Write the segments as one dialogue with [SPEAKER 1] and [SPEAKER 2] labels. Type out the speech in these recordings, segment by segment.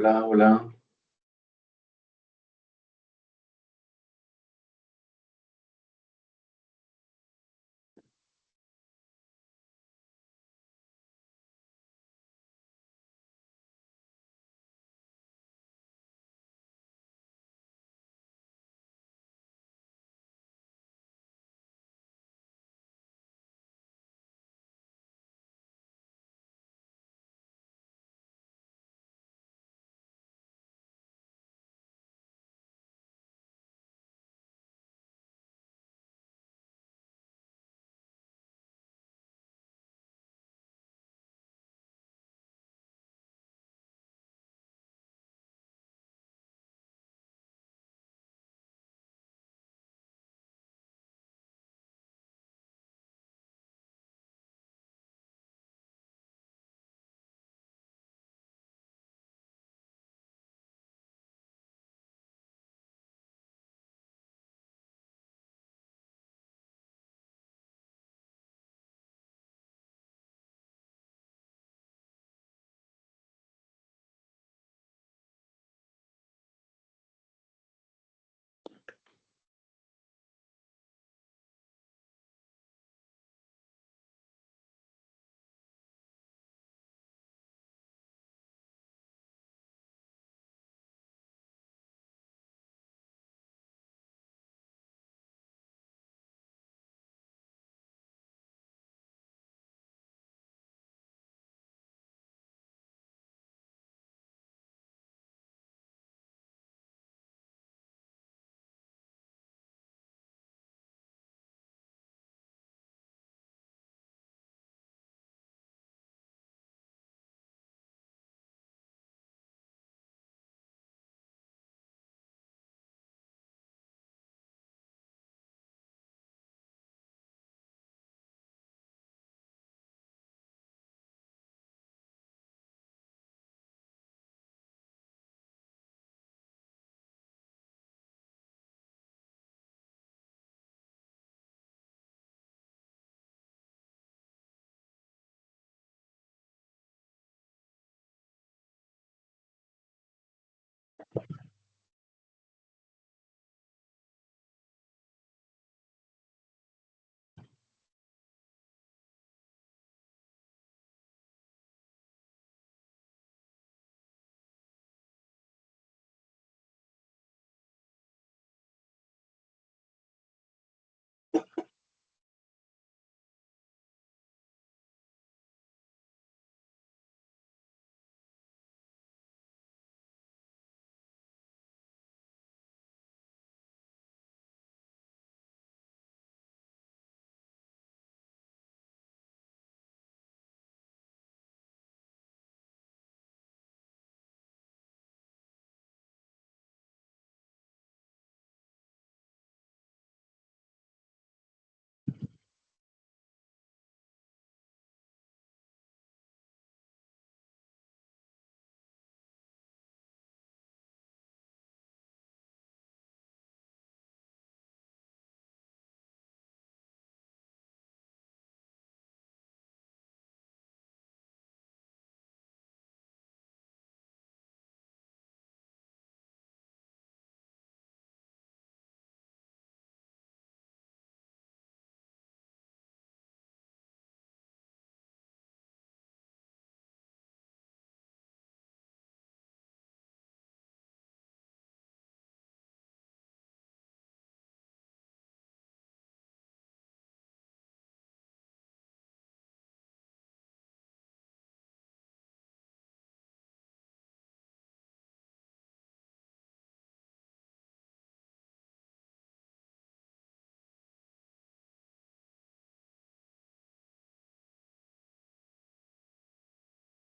[SPEAKER 1] Hola, hola.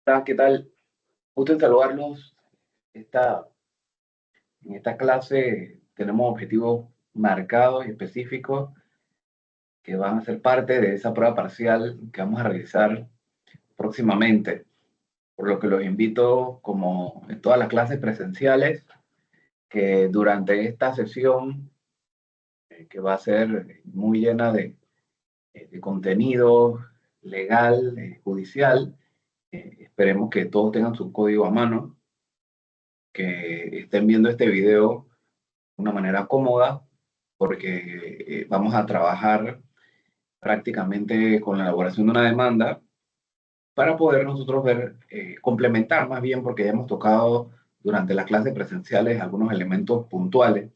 [SPEAKER 1] Hola, ¿qué tal? Gusto en saludarlos. Esta, en esta clase tenemos objetivos marcados y específicos que van a ser parte de esa prueba parcial que vamos a realizar próximamente. Por lo que los invito, como en todas las clases presenciales, que durante esta sesión, que va a ser muy llena de contenido legal, judicial, esperemos que todos tengan su código a mano que estén viendo este video de una manera cómoda, porque vamos a trabajar prácticamente con la elaboración de una demanda para poder nosotros ver, complementar más bien, porque ya hemos tocado durante las clases presenciales algunos elementos puntuales.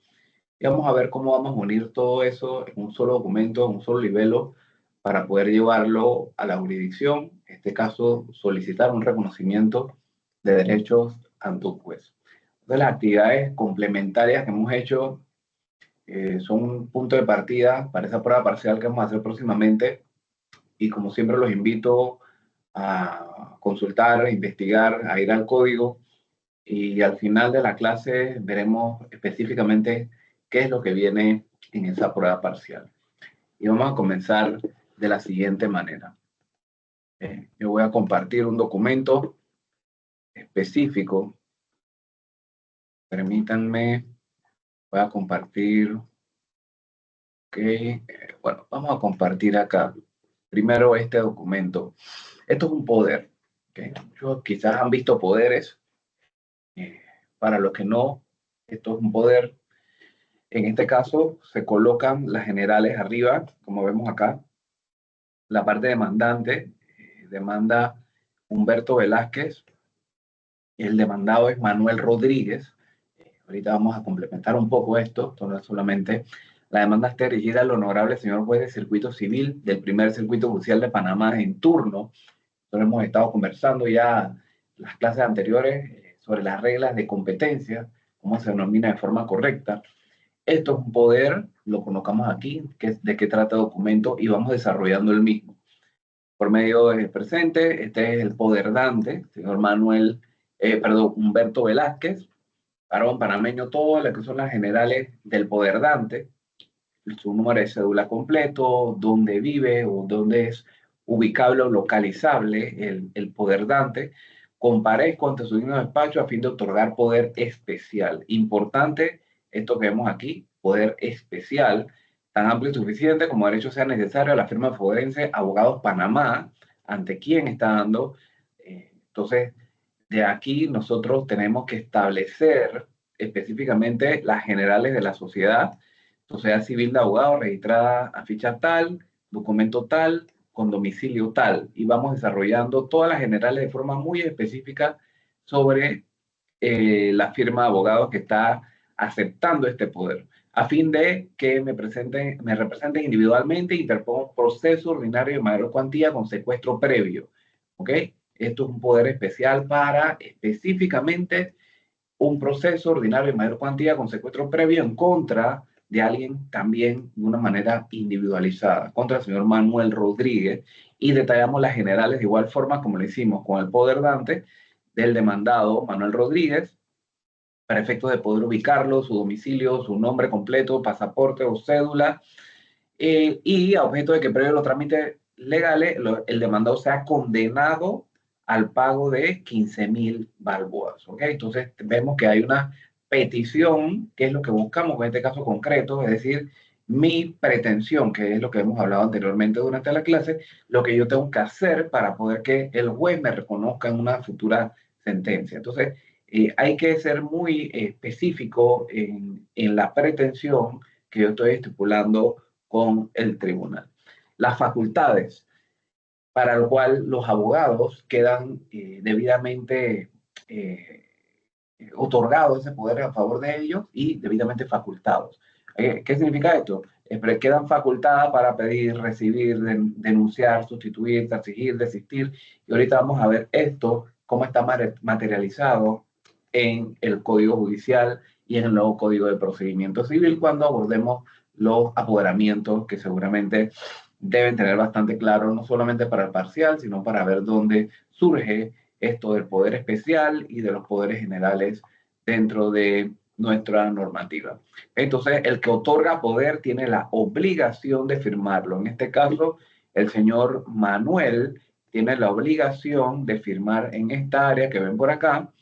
[SPEAKER 1] Y vamos a ver cómo vamos a unir todo eso en un solo documento, en un solo libelo, para poder llevarlo a la jurisdicción, en este caso solicitar un reconocimiento de derechos ante un juez. Entonces, las actividades complementarias que hemos hecho son un punto de partida para esa prueba parcial que vamos a hacer próximamente, y como siempre los invito a consultar, a investigar, a ir al código, y al final de la clase veremos específicamente qué es lo que viene en esa prueba parcial. Y vamos a comenzar de la siguiente manera. Yo voy a compartir un documento específico. Permítanme, voy a compartir. Bueno, vamos a compartir acá. Primero este documento. Esto es un poder. ¿Okay? Muchos quizás han visto poderes. Para los que no, esto es un poder. En este caso, se colocan las generales arriba, como vemos acá. La parte demandante demanda Humberto Velázquez. El demandado es Manuel Rodríguez. Ahorita vamos a complementar un poco esto. Esto no es solamente. La demanda está dirigida al honorable señor juez de circuito civil del primer circuito judicial de Panamá en turno. Nosotros hemos estado conversando ya las clases anteriores sobre las reglas de competencia, cómo se denomina de forma correcta. Esto es un poder, lo colocamos aquí, de qué trata el documento, y vamos desarrollando el mismo. Por medio del presente, este es el poder dante, señor Humberto Velázquez, varón panameño, todas las que son las generales del poder dante, su número de cédula completo, dónde vive o dónde es ubicable o localizable el poder dante. Comparezco ante su digno despacho a fin de otorgar poder especial. Importante esto que vemos aquí, poder especial, tan amplio y suficiente como derecho sea necesario a la firma forense Abogados Panamá, ante quien está dando. Entonces, de aquí nosotros tenemos que establecer específicamente las generales de la sociedad civil de abogados registrada a ficha tal, documento tal, con domicilio tal, y vamos desarrollando todas las generales de forma muy específica sobre la firma de abogados que está aceptando este poder, a fin de que me representen individualmente e interponga un proceso ordinario de mayor cuantía con secuestro previo. ¿Ok? Esto es un poder especial para específicamente un proceso ordinario de mayor cuantía con secuestro previo en contra de alguien también de una manera individualizada, contra el señor Manuel Rodríguez, y detallamos las generales de igual forma como lo hicimos con el poder dante del demandado Manuel Rodríguez, para efectos de poder ubicarlo, su domicilio, su nombre completo, pasaporte o cédula, y a objeto de que previo los trámites legales, el demandado sea condenado al pago de 15.000 balboas. ¿Okay? Entonces vemos que hay una petición, que es lo que buscamos en este caso concreto, es decir, mi pretensión, que es lo que hemos hablado anteriormente durante la clase, lo que yo tengo que hacer para poder que el juez me reconozca en una futura sentencia. Entonces, hay que ser muy específico en la pretensión que yo estoy estipulando con el tribunal. Las facultades, para lo cual los abogados quedan debidamente otorgados ese poder a favor de ellos y debidamente facultados. ¿Qué significa esto? Quedan facultadas para pedir, recibir, denunciar, sustituir, transigir, desistir. Y ahorita vamos a ver esto, cómo está materializado en el Código Judicial y en el nuevo Código de Procedimiento Civil cuando abordemos los apoderamientos, que seguramente deben tener bastante claro, no solamente para el parcial, sino para ver dónde surge esto del poder especial y de los poderes generales dentro de nuestra normativa. Entonces, el que otorga poder tiene la obligación de firmarlo. En este caso, el señor Manuel tiene la obligación de firmar en esta área que ven por acá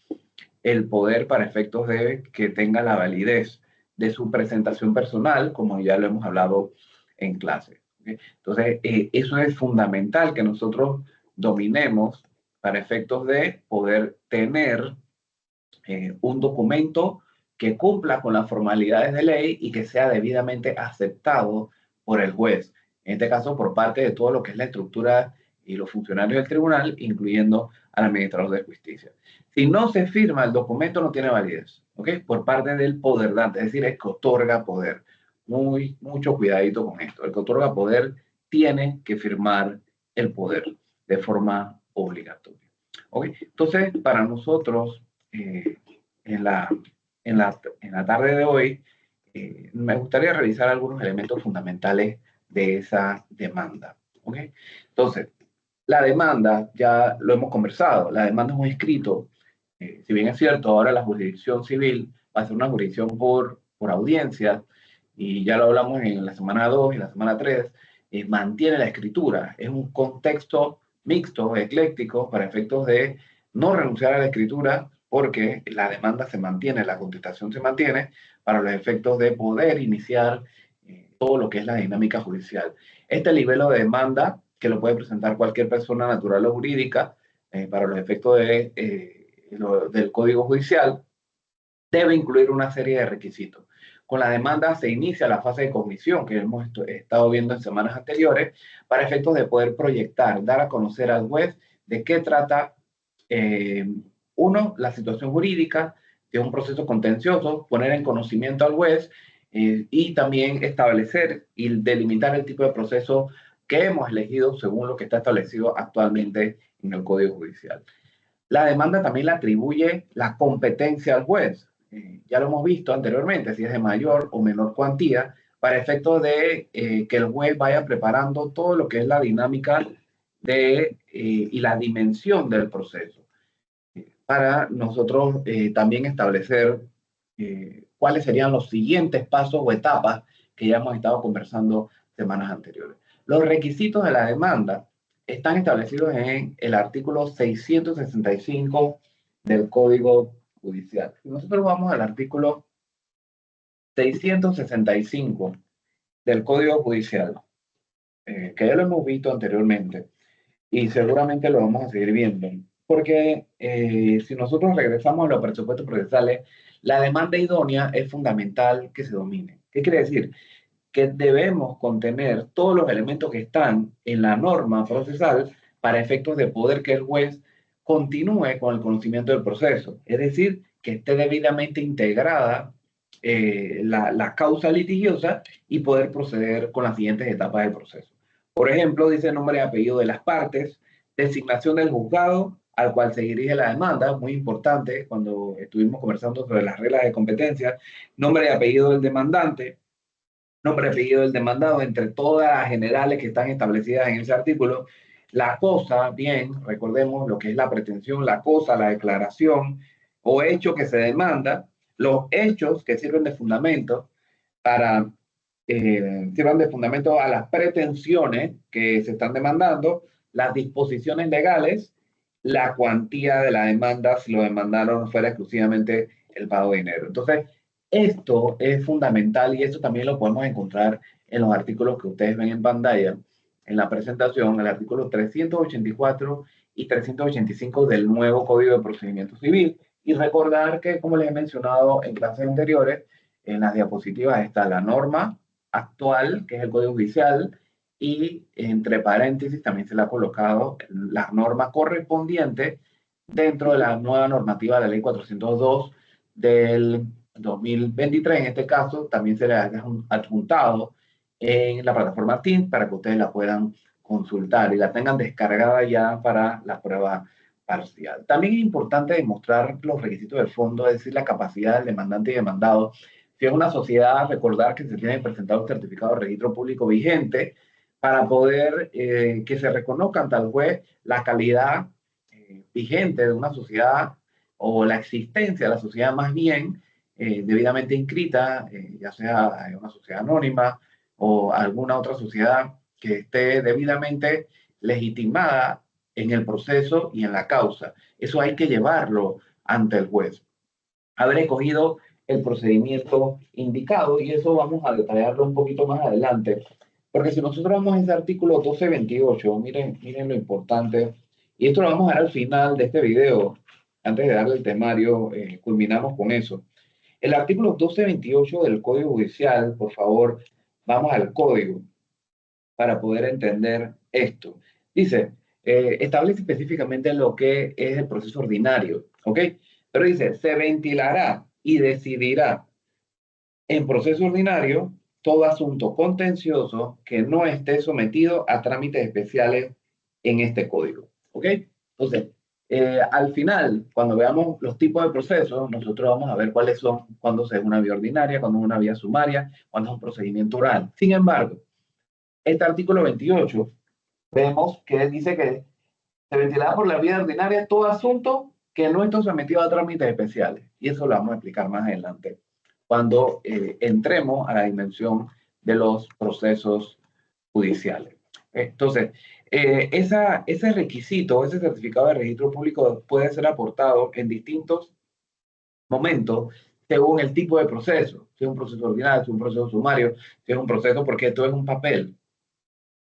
[SPEAKER 1] el poder para efectos de que tenga la validez de su presentación personal, como ya lo hemos hablado en clase. ¿Okay? Entonces, eso es fundamental que nosotros dominemos para efectos de poder tener un documento que cumpla con las formalidades de ley y que sea debidamente aceptado por el juez. En este caso, por parte de todo lo que es la estructura y los funcionarios del tribunal, incluyendo al administrador de justicia. Si no se firma el documento, no tiene validez, ¿ok? Por parte del poder dante, es decir, el que otorga poder. Mucho cuidadito con esto. El que otorga poder tiene que firmar el poder de forma obligatoria. ¿Ok? Entonces, para nosotros, en la tarde de hoy, me gustaría revisar algunos elementos fundamentales de esa demanda. ¿Ok? Entonces, la demanda, ya lo hemos conversado, la demanda es un escrito. Si bien es cierto, ahora la jurisdicción civil va a ser una jurisdicción por audiencia, y ya lo hablamos en la semana 2 y la semana 3, mantiene la escritura. Es un contexto mixto, ecléctico, para efectos de no renunciar a la escritura, porque la demanda se mantiene, la contestación se mantiene, para los efectos de poder iniciar todo lo que es la dinámica judicial. Este nivel de demanda, que lo puede presentar cualquier persona natural o jurídica, para los efectos del Código Judicial, debe incluir una serie de requisitos. Con la demanda se inicia la fase de cognición que hemos estado viendo en semanas anteriores, para efectos de poder proyectar, dar a conocer al juez de qué trata, uno, la situación jurídica de un proceso contencioso, poner en conocimiento al juez, y también establecer y delimitar el tipo de proceso que hemos elegido según lo que está establecido actualmente en el Código Judicial. La demanda también le atribuye la competencia al juez. Ya lo hemos visto anteriormente, si es de mayor o menor cuantía, para efectos de que el juez vaya preparando todo lo que es la dinámica y la dimensión del proceso. Para nosotros también establecer cuáles serían los siguientes pasos o etapas que ya hemos estado conversando semanas anteriores. Los requisitos de la demanda están establecidos en el artículo 665 del Código Judicial. Si nosotros vamos al artículo 665 del Código Judicial, que ya lo hemos visto anteriormente y seguramente lo vamos a seguir viendo, porque si nosotros regresamos a los presupuestos procesales, la demanda idónea es fundamental que se domine. ¿Qué quiere decir? Que debemos contener todos los elementos que están en la norma procesal para efectos de poder que el juez continúe con el conocimiento del proceso. Es decir, que esté debidamente integrada la causa litigiosa y poder proceder con las siguientes etapas del proceso. Por ejemplo, dice nombre y apellido de las partes, designación del juzgado al cual se dirige la demanda, muy importante cuando estuvimos conversando sobre las reglas de competencia, nombre y apellido del demandante, nombre y apellido del demandado, entre todas las generales que están establecidas en ese artículo. La cosa, bien, recordemos lo que es la pretensión, la cosa, la declaración o hecho que se demanda, los hechos que sirven de fundamento para sirvan de fundamento a las pretensiones que se están demandando, las disposiciones legales, la cuantía de la demanda, si lo demandaron fuera exclusivamente el pago de dinero. Entonces, esto es fundamental y eso también lo podemos encontrar en los artículos que ustedes ven en pantalla, en la presentación, el artículo 384 y 385 del nuevo Código de Procedimiento Civil. Y recordar que, como les he mencionado en clases anteriores, en las diapositivas está la norma actual, que es el Código Judicial, y entre paréntesis también se le ha colocado la norma correspondiente dentro de la nueva normativa de la Ley 402 del 2023. En este caso, también se le ha adjuntado en la plataforma Teams para que ustedes la puedan consultar y la tengan descargada ya para la prueba parcial. También es importante demostrar los requisitos del fondo, es decir, la capacidad del demandante y demandado. Si es una sociedad, recordar que se tiene que presentar un certificado de registro público vigente para poder que se reconozca ante el juez la calidad vigente de una sociedad o la existencia de la sociedad más bien debidamente inscrita, ya sea una sociedad anónima o alguna otra sociedad que esté debidamente legitimada en el proceso y en la causa. Eso hay que llevarlo ante el juez. Haber escogido el procedimiento indicado, y eso vamos a detallarlo un poquito más adelante, porque si nosotros vamos a ese artículo 1228, miren lo importante, y esto lo vamos a ver al final de este video, antes de darle el temario, culminamos con eso. El artículo 1228 del Código Judicial, por favor, vamos al código para poder entender esto. Dice, establece específicamente lo que es el proceso ordinario, ¿ok? Pero dice, se ventilará y decidirá en proceso ordinario todo asunto contencioso que no esté sometido a trámites especiales en este código, ¿ok? Entonces, al final, cuando veamos los tipos de procesos, nosotros vamos a ver cuáles son, cuando es una vía ordinaria, cuando es una vía sumaria, cuando es un procedimiento oral. Sin embargo, este artículo 28, vemos que dice que se ventilará por la vía ordinaria todo asunto que no esté sometido a trámites especiales. Y eso lo vamos a explicar más adelante, cuando entremos a la dimensión de los procesos judiciales. Entonces, ese requisito, ese certificado de registro público puede ser aportado en distintos momentos según el tipo de proceso, si es un proceso ordinario, si es un proceso sumario, si es un proceso, porque esto es un papel.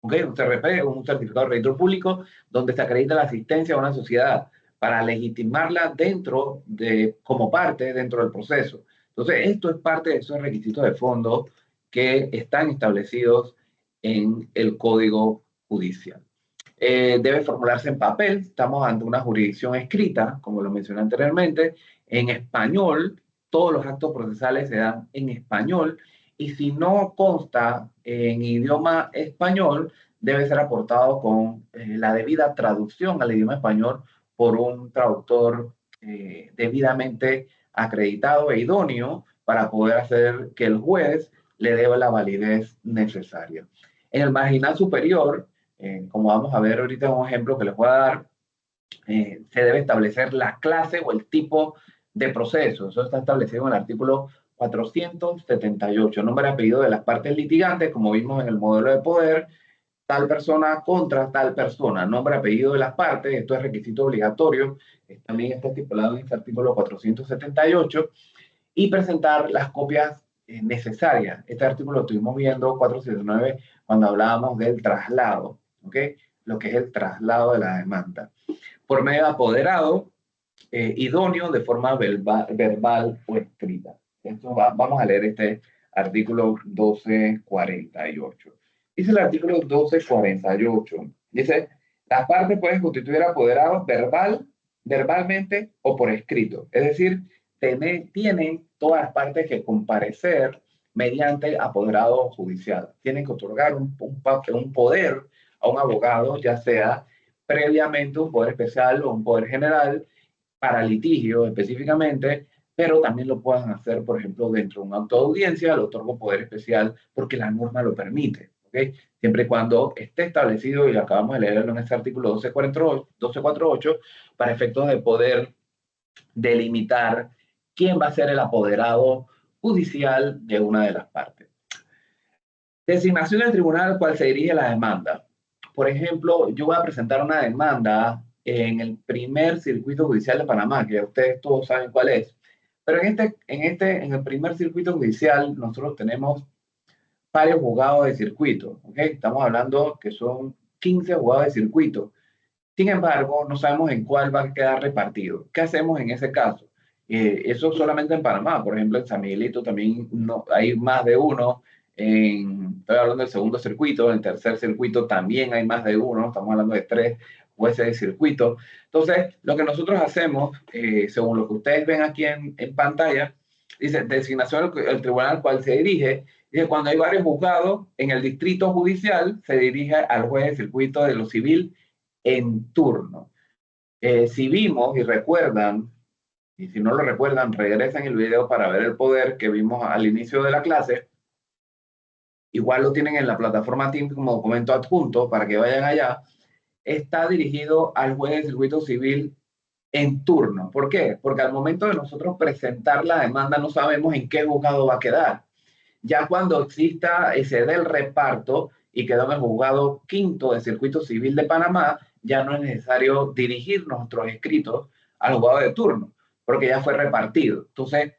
[SPEAKER 1] ¿Okay? Un CRP, un certificado de registro público, donde se acredita la asistencia a una sociedad para legitimarla dentro de, como parte dentro del proceso. Entonces, esto es parte de esos requisitos de fondo que están establecidos en el Código Judicial. Debe formularse en papel, estamos ante una jurisdicción escrita, como lo mencioné anteriormente, en español, todos los actos procesales se dan en español, y si no consta en idioma español, debe ser aportado con la debida traducción al idioma español por un traductor debidamente acreditado e idóneo para poder hacer que el juez le dé la validez necesaria. En el marginal superior, como vamos a ver ahorita un ejemplo que les voy a dar, se debe establecer la clase o el tipo de proceso. Eso está establecido en el artículo 478. Nombre y apellido de las partes litigantes, como vimos en el modelo de poder, tal persona contra tal persona. Nombre y apellido de las partes, esto es requisito obligatorio, también está estipulado en este artículo 478, y presentar las copias necesarias. Este artículo lo estuvimos viendo 479 cuando hablábamos del traslado, ¿ok? Lo que es el traslado de la demanda. Por medio de apoderado, idóneo de forma verbal o escrita. Vamos a leer este artículo 1248. Dice el artículo 1248, dice, las partes pueden constituir apoderados verbalmente o por escrito. Es decir, tienen todas las partes que comparecer mediante apoderado judicial. Tienen que otorgar un poder a un abogado, ya sea previamente un poder especial o un poder general, para litigio específicamente, pero también lo puedan hacer, por ejemplo, dentro de un auto de audiencia, le otorgo poder especial porque la norma lo permite, ¿ok? Siempre y cuando esté establecido, y acabamos de leerlo en este artículo 1248, para efectos de poder delimitar quién va a ser el apoderado judicial de una de las partes. Designación del tribunal al cual se dirige la demanda. Por ejemplo, yo voy a presentar una demanda en el primer circuito judicial de Panamá, que ustedes todos saben cuál es. Pero en el primer circuito judicial, nosotros tenemos varios juzgados de circuito, ¿ok? Estamos hablando que son 15 juzgados de circuito. Sin embargo, no sabemos en cuál va a quedar repartido. ¿Qué hacemos en ese caso? Eso solamente en Panamá. Por ejemplo, en San Miguelito también no, hay más de uno. Estoy hablando del segundo circuito. En el tercer circuito también hay más de uno. Estamos hablando de 3 jueces de circuito. Entonces, lo que nosotros hacemos, según lo que ustedes ven aquí en pantalla, dice designación del tribunal al cual se dirige. Dice, cuando hay varios juzgados en el distrito judicial, se dirige al juez de circuito de lo civil en turno. Si vimos y recuerdan, y si no lo recuerdan, regresen el video para ver el poder que vimos al inicio de la clase. Igual lo tienen en la plataforma Teams como documento adjunto para que vayan allá. Está dirigido al juez de circuito civil en turno. ¿Por qué? Porque al momento de nosotros presentar la demanda no sabemos en qué juzgado va a quedar. Ya cuando exista ese del reparto y quedó en el juzgado quinto de circuito civil de Panamá, ya no es necesario dirigir nuestros escritos al juzgado de turno, porque ya fue repartido. Entonces,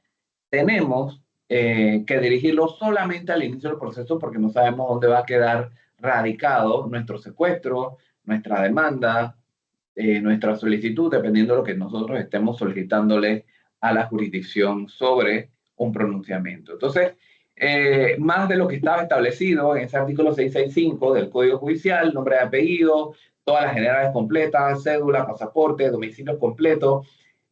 [SPEAKER 1] tenemos que dirigirlo solamente al inicio del proceso porque no sabemos dónde va a quedar radicado nuestro secuestro, nuestra demanda, nuestra solicitud dependiendo de lo que nosotros estemos solicitándole a la jurisdicción sobre un pronunciamiento. Entonces, más de lo que estaba establecido en ese artículo 665 del Código Judicial, nombre de apellido, todas las generales completas, cédula, pasaporte, domicilio completo,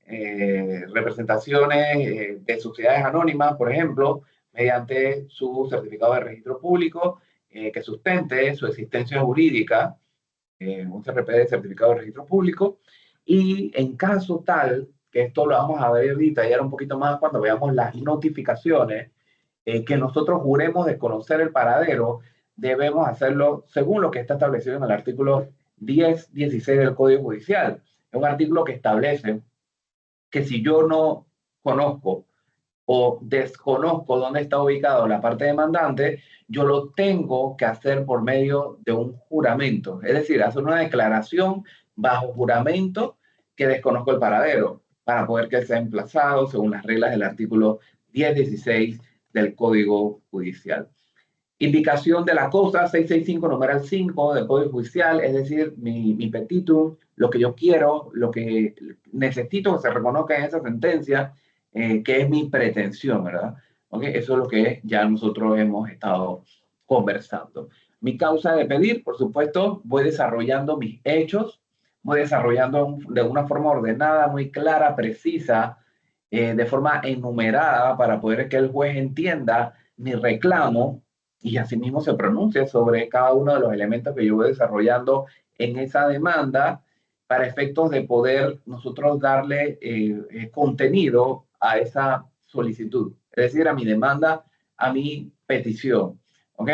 [SPEAKER 1] representaciones de sociedades anónimas, por ejemplo, mediante su certificado de registro público que sustente su existencia jurídica, un CRP de certificado de registro público, y en caso tal, que esto lo vamos a ver y detallar un poquito más cuando veamos las notificaciones, que nosotros juremos de conocer el paradero, debemos hacerlo según lo que está establecido en el artículo 10.16 del Código Judicial. Es un artículo que establece que si yo no conozco o desconozco dónde está ubicado la parte demandante, yo lo tengo que hacer por medio de un juramento, es decir, hacer una declaración bajo juramento que desconozco el paradero, para poder que sea emplazado según las reglas del artículo 10.16 del Código Judicial. Indicación de la cosa, 665, numeral 5 del Código Judicial, es decir, mi petitum, lo que yo quiero, lo que necesito que se reconozca en esa sentencia, que es mi pretensión, ¿verdad? ¿Okay? Eso es lo que ya nosotros hemos estado conversando. Mi causa de pedir, por supuesto, voy desarrollando mis hechos, voy desarrollando de una forma ordenada, muy clara, precisa, de forma enumerada, para poder que el juez entienda mi reclamo y asimismo se pronuncie sobre cada uno de los elementos que yo voy desarrollando en esa demanda, para efectos de poder nosotros darle contenido a esa solicitud, es decir, a mi demanda, a mi petición. ¿Ok?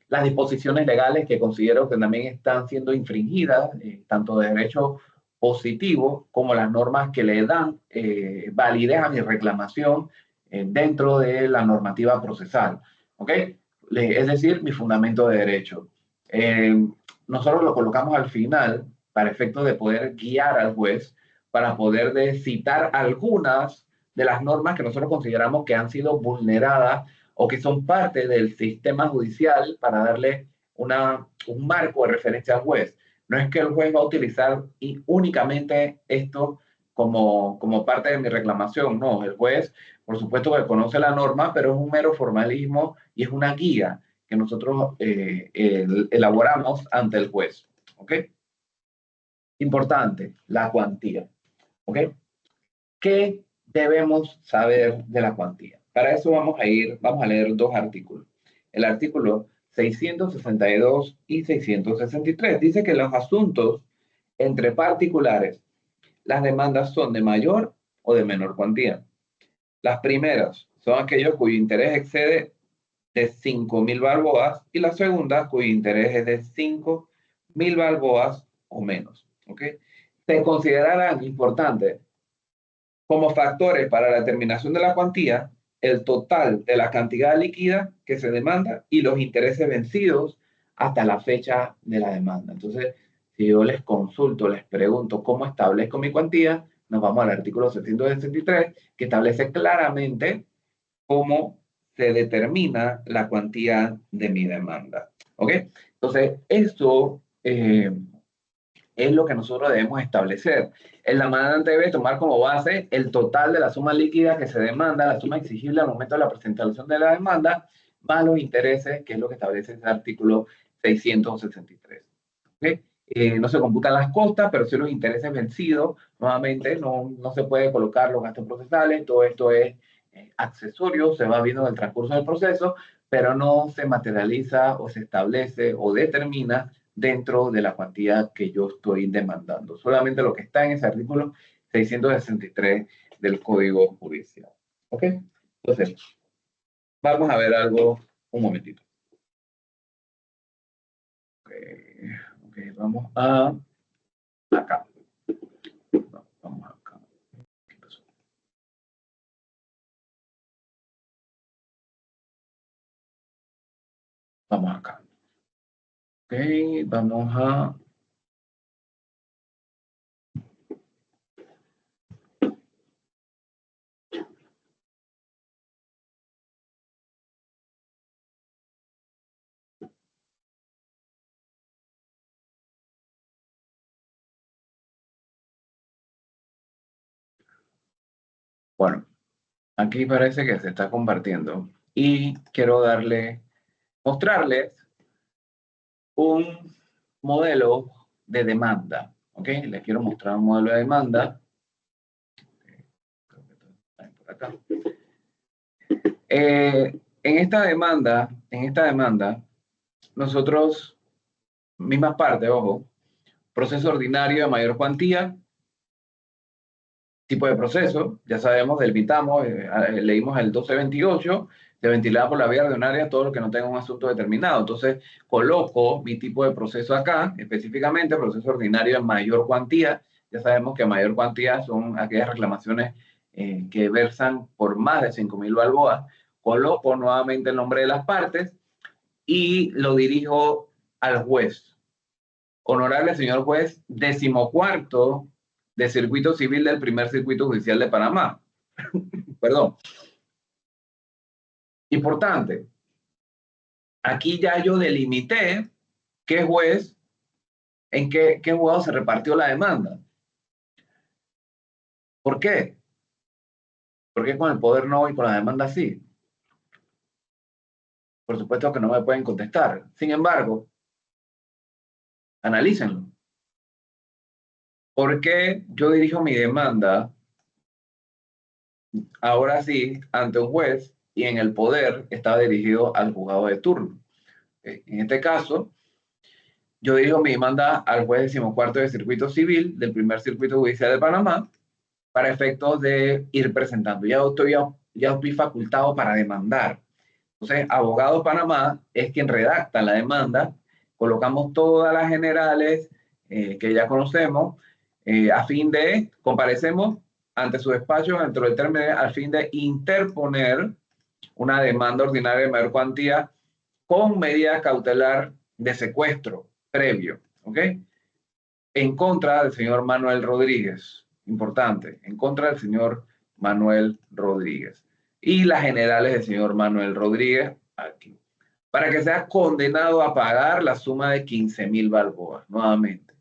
[SPEAKER 1] Las disposiciones legales que considero que también están siendo infringidas, tanto de derecho positivo como las normas que le dan validez a mi reclamación dentro de la normativa procesal. ¿Ok? Es decir, mi fundamento de derecho. Nosotros lo colocamos al final para efectos de poder guiar al juez, para poder citar algunas de las normas que nosotros consideramos que han sido vulneradas o que son parte del sistema judicial, para darle un marco de referencia al juez. No es que el juez va a utilizar únicamente esto como parte de mi reclamación, no, el juez por supuesto que conoce la norma, pero es un mero formalismo y es una guía que nosotros elaboramos ante el juez. ¿Ok? Importante, la cuantía. ¿Ok? ¿Qué debemos saber de la cuantía? Para eso vamos a leer dos artículos. El artículo 662 y 663 dice que los asuntos entre particulares, las demandas son de mayor o de menor cuantía. Las primeras son aquellos cuyo interés excede de 5.000 balboas y las segundas cuyo interés es de 5.000 balboas o menos. ¿Ok? Se considerarán importantes como factores para la determinación de la cuantía el total de la cantidad líquida que se demanda y los intereses vencidos hasta la fecha de la demanda. Entonces, si yo les consulto, les pregunto cómo establezco mi cuantía, nos vamos al artículo 763, que establece claramente cómo se determina la cuantía de mi demanda. ¿Ok? Entonces, esto es lo que nosotros debemos establecer. El demandante debe tomar como base el total de la suma líquida que se demanda, la suma exigible al momento de la presentación de la demanda, más los intereses, que es lo que establece el artículo 663. ¿Okay? No se computan las costas, pero sí los intereses vencidos. Nuevamente, no se puede colocar los gastos procesales, todo esto es accesorio, se va viendo en el transcurso del proceso, pero no se materializa o se establece o determina dentro de la cuantía que yo estoy demandando. Solamente lo que está en ese artículo 663 del Código Judicial. ¿Ok? Entonces, vamos a ver algo un momentito. Ok, okay, vamos a acá. Vamos acá. ¿Qué pasó? Vamos acá. Ok, vamos a Bueno, aquí parece que se está compartiendo y quiero mostrarles un modelo de demanda. ¿Ok? Les quiero mostrar un modelo de demanda. Por acá. En esta demanda, nosotros, mismas partes, ojo, proceso ordinario de mayor cuantía, tipo de proceso, ya sabemos, delimitamos, leímos el 1228, se ventilaba por la vía ordinaria todo lo que no tenga un asunto determinado. Entonces, coloco mi tipo de proceso acá, específicamente proceso ordinario de mayor cuantía. Ya sabemos que mayor cuantía son aquellas reclamaciones que versan por más de 5.000 balboas. Coloco nuevamente el nombre de las partes y lo dirijo al juez. Honorable señor juez, 14º de circuito civil del primer circuito judicial de Panamá. Perdón. Importante. Aquí ya yo delimité qué juez, en qué juzgado se repartió la demanda. ¿Por qué? ¿Por qué con el poder no y con la demanda sí? Por supuesto que no me pueden contestar. Sin embargo, analícenlo. ¿Por qué yo dirijo mi demanda ahora sí ante un juez y en el poder está dirigido al juzgado de turno? En este caso, yo dirijo mi demanda al juez 14º de circuito civil del primer circuito judicial de Panamá para efectos de ir presentando. Ya estoy facultado para demandar. Entonces, Abogado Panamá es quien redacta la demanda. Colocamos todas las generales que ya conocemos a fin de, comparecemos ante su despacho dentro del término al fin de interponer una demanda ordinaria de mayor cuantía con medida cautelar de secuestro previo, ¿ok? En contra del señor Manuel Rodríguez, importante, en contra del señor Manuel Rodríguez. Y las generales del señor Manuel Rodríguez, aquí, para que sea condenado a pagar la suma de 15.000 balboas, nuevamente.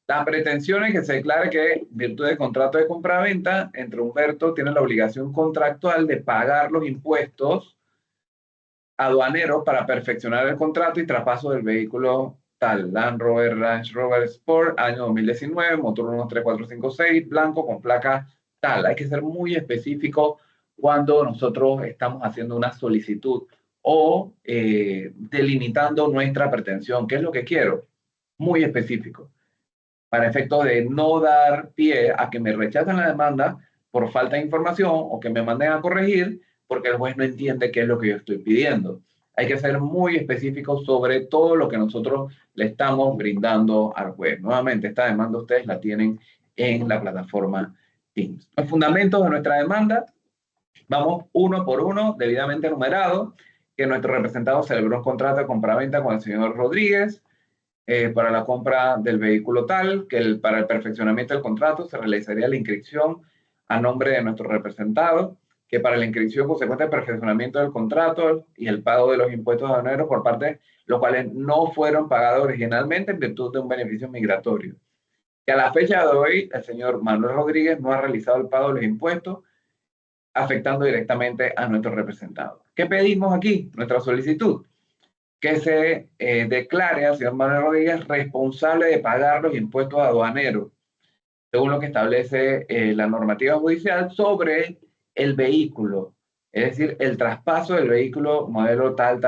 [SPEAKER 1] La pretensión es que se declare que, en virtud del contrato de compraventa, entre Humberto tiene la obligación contractual de pagar los impuestos aduaneros para perfeccionar el contrato y traspaso del vehículo tal, Land Rover, Range Rover Sport, año 2019, motor 13456, blanco con placa tal. Hay que ser muy específico cuando nosotros estamos haciendo una solicitud o delimitando nuestra pretensión. ¿Qué es lo que quiero? Muy específico, para efectos de no dar pie a que me rechacen la demanda por falta de información o que me manden a corregir porque el juez no entiende qué es lo que yo estoy pidiendo. Hay que ser muy específicos sobre todo lo que nosotros le estamos brindando al juez. Nuevamente, esta demanda ustedes la tienen en la plataforma Teams. Los fundamentos de nuestra demanda, vamos uno por uno, debidamente numerado, que nuestro representado celebró un contrato de compraventa con el señor Rodríguez, para la compra del vehículo tal, que para el perfeccionamiento del contrato se realizaría la inscripción a nombre de nuestro representado, que para la inscripción consecuente al perfeccionamiento del contrato y el pago de los impuestos aduaneros por parte, los cuales no fueron pagados originalmente en virtud de un beneficio migratorio. Que a la fecha de hoy el señor Manuel Rodríguez no ha realizado el pago de los impuestos, afectando directamente a nuestro representado. ¿Qué pedimos aquí? Nuestra solicitud que se declare al señor Manuel Rodríguez responsable de pagar los impuestos aduaneros, según lo que establece la normativa judicial sobre el vehículo, es decir, el traspaso del vehículo modelo tal.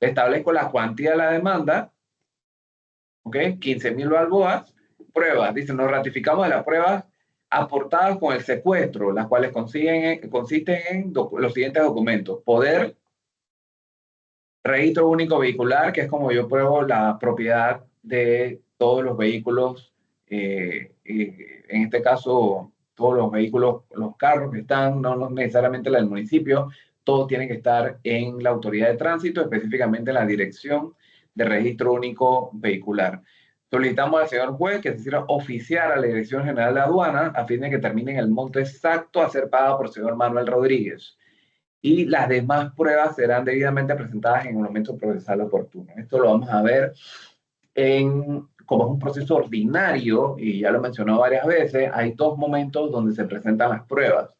[SPEAKER 1] Le establezco la cuantía de la demanda, ¿ok? 15.000 balboas, pruebas, dice, nos ratificamos de las pruebas aportadas con el secuestro, las cuales consisten en los siguientes documentos: poder, registro único vehicular, que es como yo pruebo la propiedad de todos los vehículos, en este caso, todos los vehículos, los carros que están, no necesariamente la del municipio, todos tienen que estar en la autoridad de tránsito, específicamente en la dirección de registro único vehicular. Solicitamos al señor juez que se hiciera oficiar a la Dirección General de Aduana a fin de que terminen el monto exacto a ser pagado por el señor Manuel Rodríguez, y las demás pruebas serán debidamente presentadas en un momento procesal oportuno. Esto lo vamos a ver como es un proceso ordinario, y ya lo he mencionado varias veces, hay dos momentos donde se presentan las pruebas,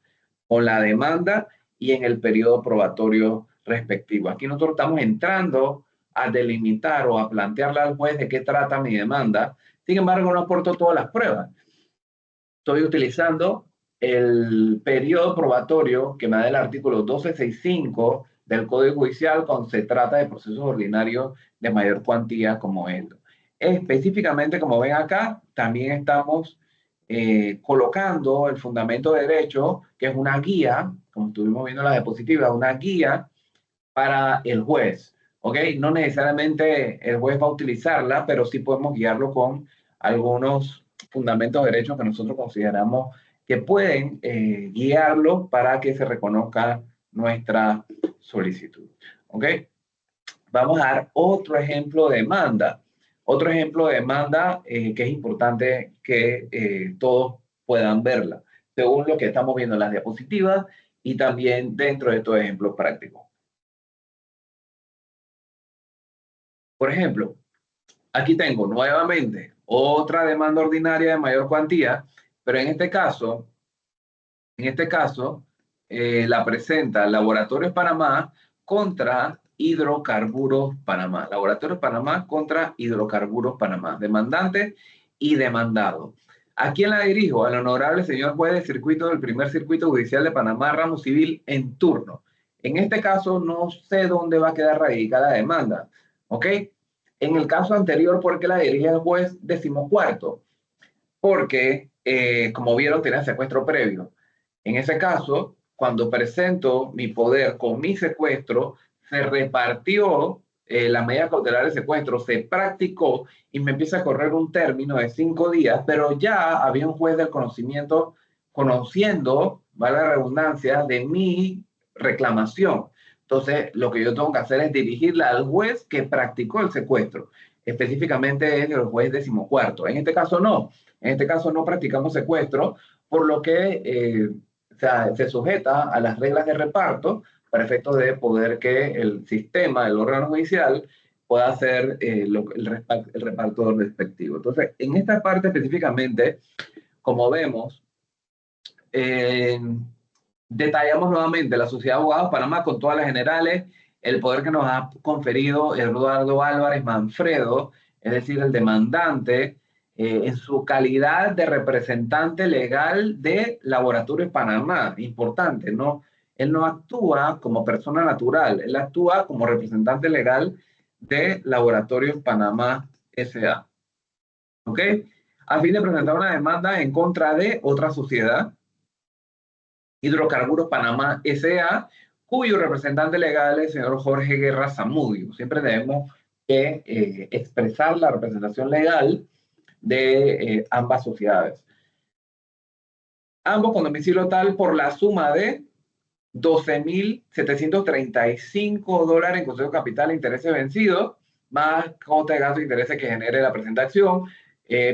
[SPEAKER 1] con la demanda y en el periodo probatorio respectivo. Aquí nosotros estamos entrando a delimitar o a plantearle al juez de qué trata mi demanda. Sin embargo, no aporto todas las pruebas. Estoy utilizando el periodo probatorio que me da el artículo 1265 del Código Judicial cuando se trata de procesos ordinarios de mayor cuantía como esto. Específicamente, como ven acá, también estamos colocando el fundamento de derecho, que es una guía, como estuvimos viendo en la diapositiva, una guía para el juez. ¿Ok? No necesariamente el juez va a utilizarla, pero sí podemos guiarlo con algunos fundamentos de derecho que nosotros consideramos que pueden guiarlo para que se reconozca nuestra solicitud. ¿Ok? Vamos a dar otro ejemplo de demanda. Otro ejemplo de demanda que es importante que todos puedan verla, según lo que estamos viendo en las diapositivas y también dentro de estos ejemplos prácticos. Por ejemplo, aquí tengo nuevamente otra demanda ordinaria de mayor cuantía, pero en este caso, la presenta Laboratorios Panamá contra Hidrocarburos Panamá. Laboratorios Panamá contra Hidrocarburos Panamá. Demandante y demandado. ¿A quién la dirijo? Al honorable señor juez de circuito del primer circuito judicial de Panamá, ramo civil en turno. En este caso, no sé dónde va a quedar radicada la demanda. ¿Ok? En el caso anterior, ¿por qué la dirige el juez 14º? Porque, como vieron, tenía secuestro previo. En ese caso, cuando presento mi poder con mi secuestro, se repartió la medida cautelar de secuestro, se practicó y me empieza a correr un término de 5 días, pero ya había un juez del conocimiento conociendo, vale la redundancia, de mi reclamación. Entonces, lo que yo tengo que hacer es dirigirla al juez que practicó el secuestro. Específicamente es el juez 14º. En este caso no. En este caso no practicamos secuestro, por lo que se sujeta a las reglas de reparto para efectos de poder que el sistema, el órgano judicial, pueda hacer el reparto respectivo. Entonces, en esta parte específicamente, como vemos, eh, detallamos nuevamente la Sociedad de Abogados de Panamá con todas las generales, el poder que nos ha conferido Eduardo Álvarez Manfredo, es decir, el demandante, en su calidad de representante legal de Laboratorios Panamá. Importante, ¿no? Él no actúa como persona natural, él actúa como representante legal de Laboratorios Panamá S.A. ¿Ok? A fin de presentar una demanda en contra de otra sociedad, Hidrocarburos Panamá S.A., cuyo representante legal es el señor Jorge Guerra Zamudio. Siempre debemos expresar la representación legal de ambas sociedades. Ambos con domicilio tal por la suma de $12,735 en consejo de capital e intereses vencidos, más coste de gasto e intereses que genere la presentación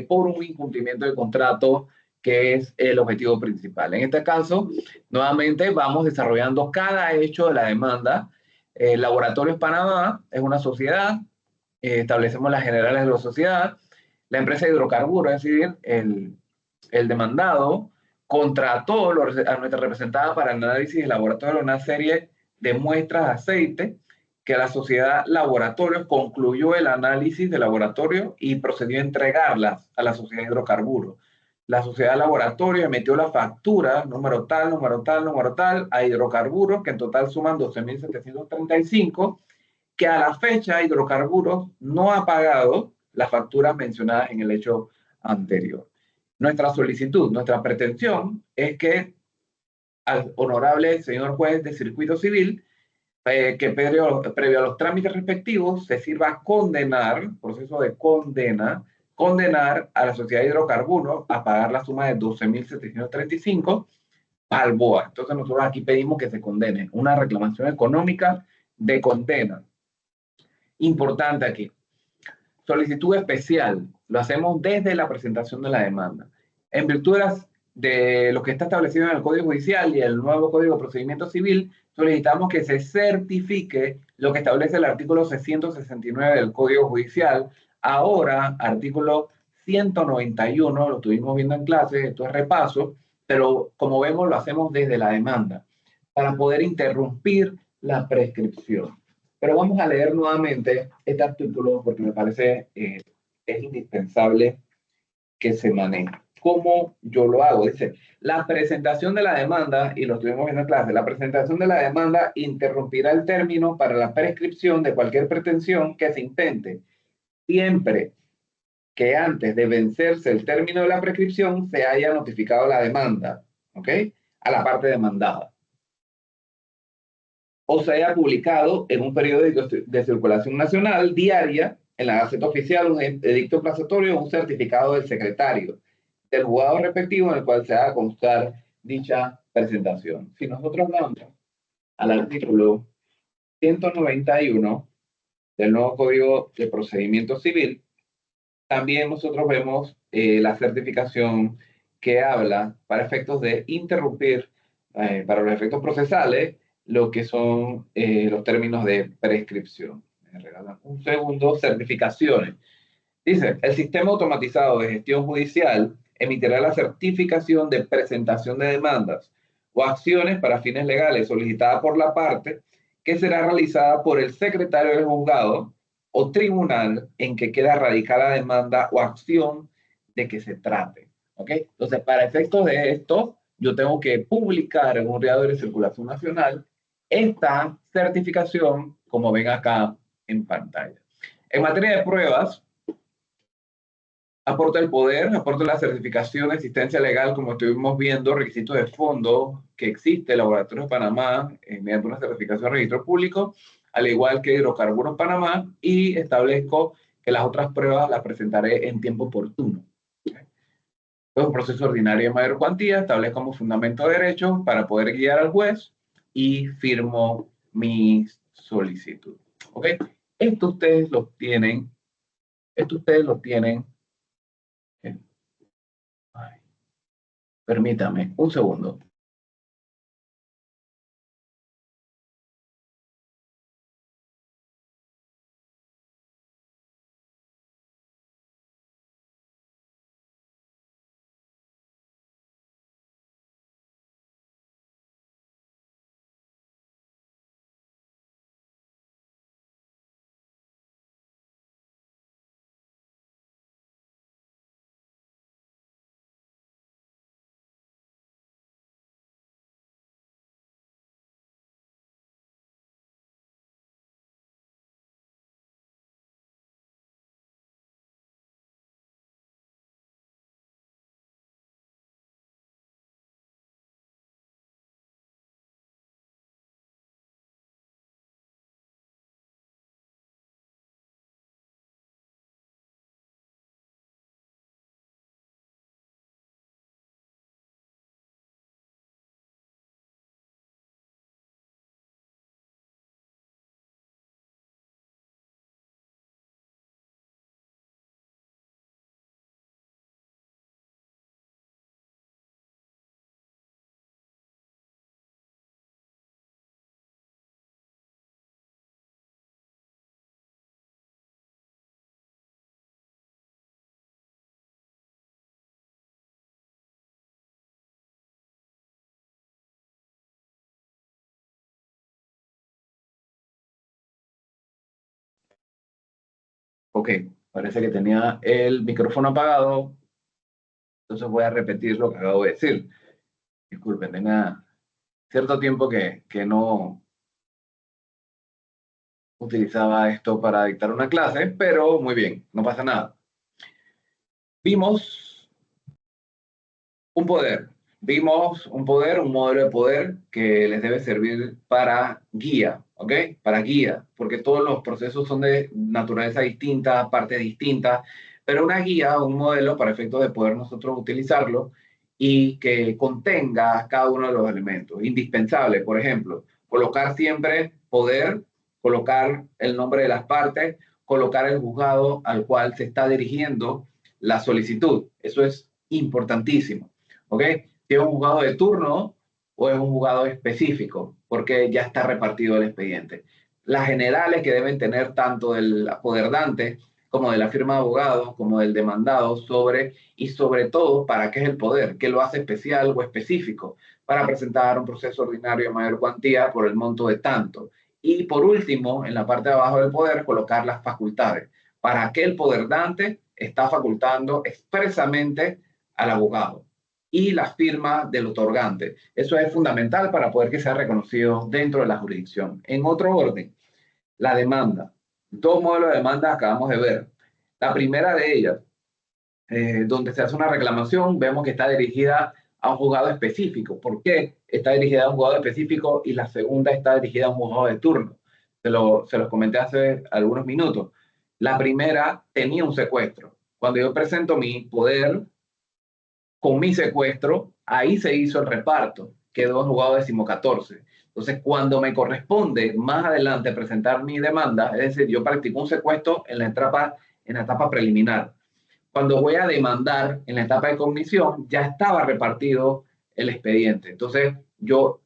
[SPEAKER 1] por un incumplimiento del contrato, que es el objetivo principal. En este caso, nuevamente vamos desarrollando cada hecho de la demanda. Laboratorios Panamá es una sociedad, establecemos las generales de la sociedad, la empresa de hidrocarburos, es decir, el demandado, contrató a nuestra representada para el análisis de laboratorio una serie de muestras de aceite que la sociedad Laboratorios concluyó el análisis de laboratorio y procedió a entregarlas a la sociedad de hidrocarburos. La sociedad Laboratorio emitió la factura número tal, número tal, número tal a hidrocarburos, que en total suman 12,735, que a la fecha hidrocarburos no ha pagado las facturas mencionadas en el hecho anterior. Nuestra solicitud, nuestra pretensión es que al honorable señor juez de circuito civil, que previo a los trámites respectivos se sirva a condenar, proceso de condenar a la sociedad de hidrocarburos a pagar la suma de 12,735 balboa. Entonces nosotros aquí pedimos que se condene una reclamación económica de condena. Importante aquí. Solicitud especial. Lo hacemos desde la presentación de la demanda. En virtud de lo que está establecido en el Código Judicial y el nuevo Código de Procedimiento Civil, solicitamos que se certifique lo que establece el artículo 669 del Código Judicial Ahora, artículo 191, lo estuvimos viendo en clase, esto es repaso, pero como vemos lo hacemos desde la demanda, para poder interrumpir la prescripción. Pero vamos a leer nuevamente este artículo porque me parece es indispensable que se maneje. ¿Cómo yo lo hago? Dice, la presentación de la demanda, y lo estuvimos viendo en clase, la presentación de la demanda interrumpirá el término para la prescripción de cualquier pretensión que se intente, siempre que antes de vencerse el término de la prescripción se haya notificado la demanda, ¿ok? A la parte demandada. O se haya publicado en un periódico de circulación nacional diaria, en la Gaceta Oficial, un edicto placatorio o un certificado del secretario del juzgado respectivo en el cual se haga constar dicha presentación. Si nosotros vamos al artículo 191 del nuevo Código de Procedimiento Civil, también nosotros vemos la certificación que habla para efectos de interrumpir, para los efectos procesales, lo que son los términos de prescripción. Me regalan un segundo, certificaciones. Dice, el sistema automatizado de gestión judicial emitirá la certificación de presentación de demandas o acciones para fines legales solicitada por la parte, que será realizada por el secretario del juzgado o tribunal en que queda radicada la demanda o acción de que se trate. ¿Ok? Entonces, para efectos de esto, yo tengo que publicar en un diario de circulación nacional esta certificación, como ven acá en pantalla. En materia de pruebas, aporta el poder, aporta la certificación de existencia legal, como estuvimos viendo, requisitos de fondo que existe el Laboratorio de Panamá mediante una certificación de registro público, al igual que Hidrocarburos Panamá, y establezco que las otras pruebas las presentaré en tiempo oportuno. Es un proceso ordinario de mayor cuantía, establezco como fundamento de derecho para poder guiar al juez y firmo mi solicitud. ¿Ok? Esto ustedes lo tienen, Ay, permítame un segundo. Ok, parece que tenía el micrófono apagado, entonces voy a repetir lo que acabo de decir. Disculpen, tenga cierto tiempo que no utilizaba esto para dictar una clase, pero muy bien, no pasa nada. Vimos un poder, un modelo de poder que les debe servir para guía, ¿ok? Para guía, porque todos los procesos son de naturaleza distinta, partes distintas, pero una guía, un modelo para efectos de poder nosotros utilizarlo y que contenga cada uno de los elementos. Indispensable, por ejemplo, colocar siempre poder, colocar el nombre de las partes, colocar el juzgado al cual se está dirigiendo la solicitud. Eso es importantísimo. ¿Ok? Si es un juzgado de turno o es un juzgado específico, porque ya está repartido el expediente. Las generales que deben tener tanto el apoderdante como de la firma de abogados, como del demandado, sobre todo, para qué es el poder, qué lo hace especial o específico, para presentar un proceso ordinario de mayor cuantía por el monto de tanto. Y por último, en la parte de abajo del poder, colocar las facultades, para qué el poder dante está facultando expresamente al abogado y la firma del otorgante. Eso es fundamental para poder que sea reconocido dentro de la jurisdicción. En otro orden, la demanda. Dos modelos de demanda acabamos de ver. La primera de ellas, donde se hace una reclamación, vemos que está dirigida a un juzgado específico. ¿Por qué está dirigida a un juzgado específico? Y la segunda está dirigida a un juzgado de turno. Se los comenté hace algunos minutos. La primera tenía un secuestro. Cuando yo presento mi poder con mi secuestro, ahí se hizo el reparto. Quedó en juzgado 14º. Entonces, cuando me corresponde más adelante presentar mi demanda, es decir, yo practico un secuestro en la etapa preliminar. Cuando voy a demandar en la etapa de cognición, ya estaba repartido el expediente. Entonces, yo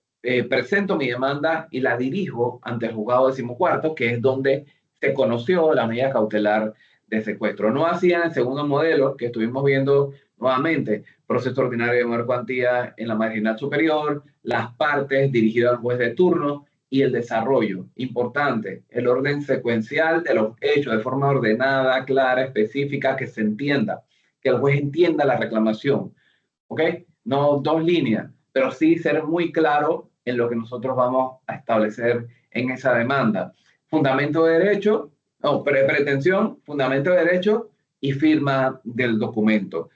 [SPEAKER 1] presento mi demanda y la dirijo ante el juzgado 14º, que es donde se conoció la medida cautelar de secuestro. No así en el segundo modelo que estuvimos viendo nuevamente, proceso ordinario de menor cuantía en la marginal superior, las partes dirigidas al juez de turno y el desarrollo. Importante, el orden secuencial de los hechos de forma ordenada, clara, específica, que se entienda, que el juez entienda la reclamación. ¿Ok? No dos líneas, pero sí ser muy claro en lo que nosotros vamos a establecer en esa demanda. Fundamento de derecho, pretensión, fundamento de derecho y firma del documento.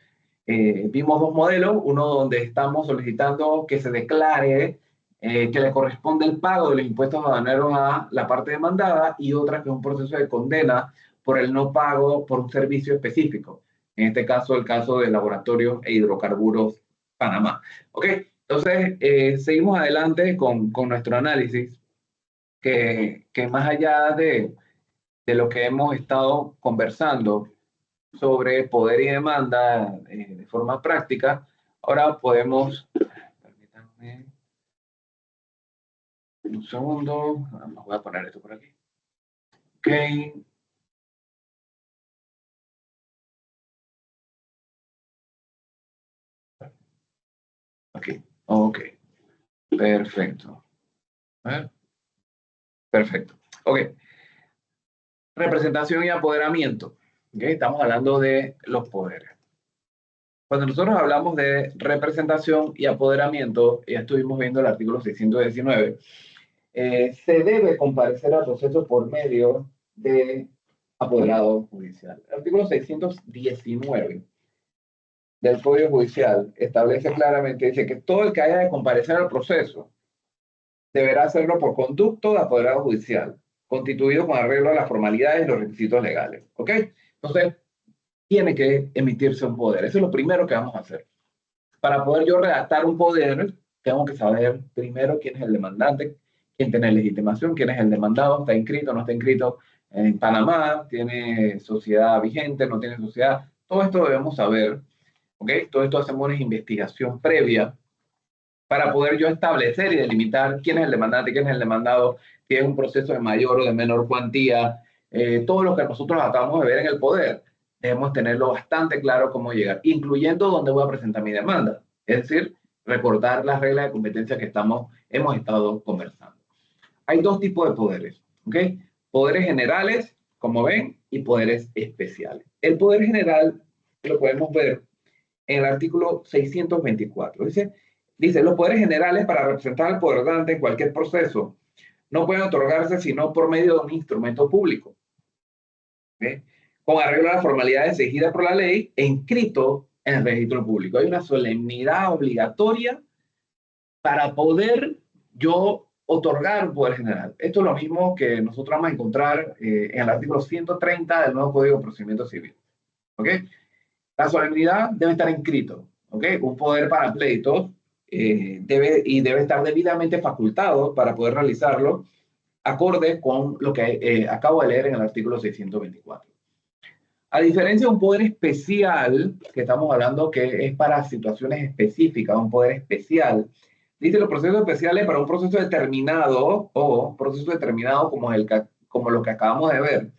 [SPEAKER 1] Vimos dos modelos, uno donde estamos solicitando que se declare que le corresponde el pago de los impuestos aduaneros a la parte demandada y otra que es un proceso de condena por el no pago por un servicio específico. En este caso, el caso de Laboratorios e Hidrocarburos Panamá. ¿Ok? Entonces, seguimos adelante con nuestro análisis, que más allá de lo que hemos estado conversando sobre poder y demanda de forma práctica, ahora podemos, permítanme un segundo, vamos, voy a poner esto por aquí. Ok. Aquí. Ok. Perfecto. Perfecto. Ok. Representación y apoderamiento. ¿Okay? Estamos hablando de los poderes. Cuando nosotros hablamos de representación y apoderamiento, ya estuvimos viendo el artículo 619, se debe comparecer al proceso por medio de apoderado judicial. El artículo 619 del Código Judicial establece claramente, dice que todo el que haya de comparecer al proceso deberá hacerlo por conducto de apoderado judicial, constituido con arreglo a las formalidades y los requisitos legales. ¿Ok? Entonces, tiene que emitirse un poder. Eso es lo primero que vamos a hacer. Para poder yo redactar un poder, tengo que saber primero quién es el demandante, quién tiene legitimación, quién es el demandado, está inscrito, no está inscrito en Panamá, tiene sociedad vigente, no tiene sociedad. Todo esto debemos saber, ¿ok? Todo esto hacemos una investigación previa para poder yo establecer y delimitar quién es el demandante, quién es el demandado, si es un proceso de mayor o de menor cuantía, todo lo que nosotros acabamos de ver en el poder. Debemos tenerlo bastante claro cómo llegar, incluyendo dónde voy a presentar mi demanda. Es decir, recordar las reglas de competencia que hemos estado conversando. Hay dos tipos de poderes, ¿ok? Poderes generales, como ven, y poderes especiales. El poder general lo podemos ver en el artículo 624. Dice, los poderes generales para representar al poder dante en cualquier proceso no pueden otorgarse sino por medio de un instrumento público, ¿okay? Con arreglo a las formalidades exigidas por la ley e inscrito en el registro público. Hay una solemnidad obligatoria para poder yo otorgar un poder general. Esto es lo mismo que nosotros vamos a encontrar en el artículo 130 del nuevo Código de Procedimiento Civil. ¿Ok? La solemnidad debe estar inscrito. ¿Ok? Un poder para pleitos debe estar debidamente facultado para poder realizarlo acorde con lo que acabo de leer en el artículo 624. A diferencia de un poder especial, que estamos hablando que es para situaciones específicas, un poder especial, dice los procesos especiales para un proceso determinado o proceso determinado como lo que acabamos de ver,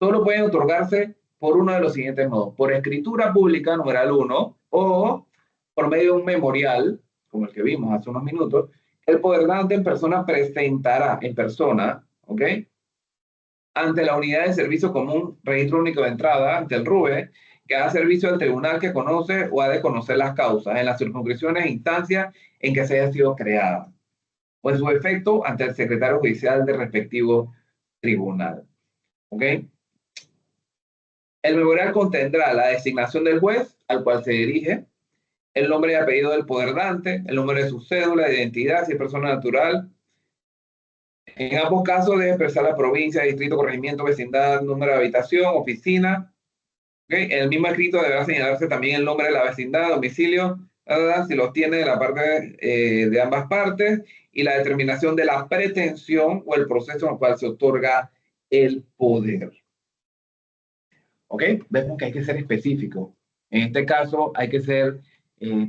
[SPEAKER 1] solo pueden otorgarse por uno de los siguientes modos: por escritura pública, numeral 1, o por medio de un memorial, como el que vimos hace unos minutos. El poderante en persona presentará en persona, ¿ok?, ante la unidad de servicio común, registro único de entrada, ante el RUE, que da servicio al tribunal que conoce o ha de conocer las causas en las circunscripciones e instancias en que se haya sido creada, o en su efecto ante el secretario judicial del respectivo tribunal. ¿Ok? El memorial contendrá la designación del juez al cual se dirige, el nombre y apellido del poderante, el número de su cédula de identidad, si es persona natural. En ambos casos debe expresar la provincia, distrito, corregimiento, vecindad, número de habitación, oficina. ¿Okay? En el mismo escrito deberá señalarse también el nombre de la vecindad, domicilio, si los tiene de la parte de ambas partes, y la determinación de la pretensión o el proceso en el cual se otorga el poder. ¿Ok? Vemos que hay que ser específico. En este caso hay que ser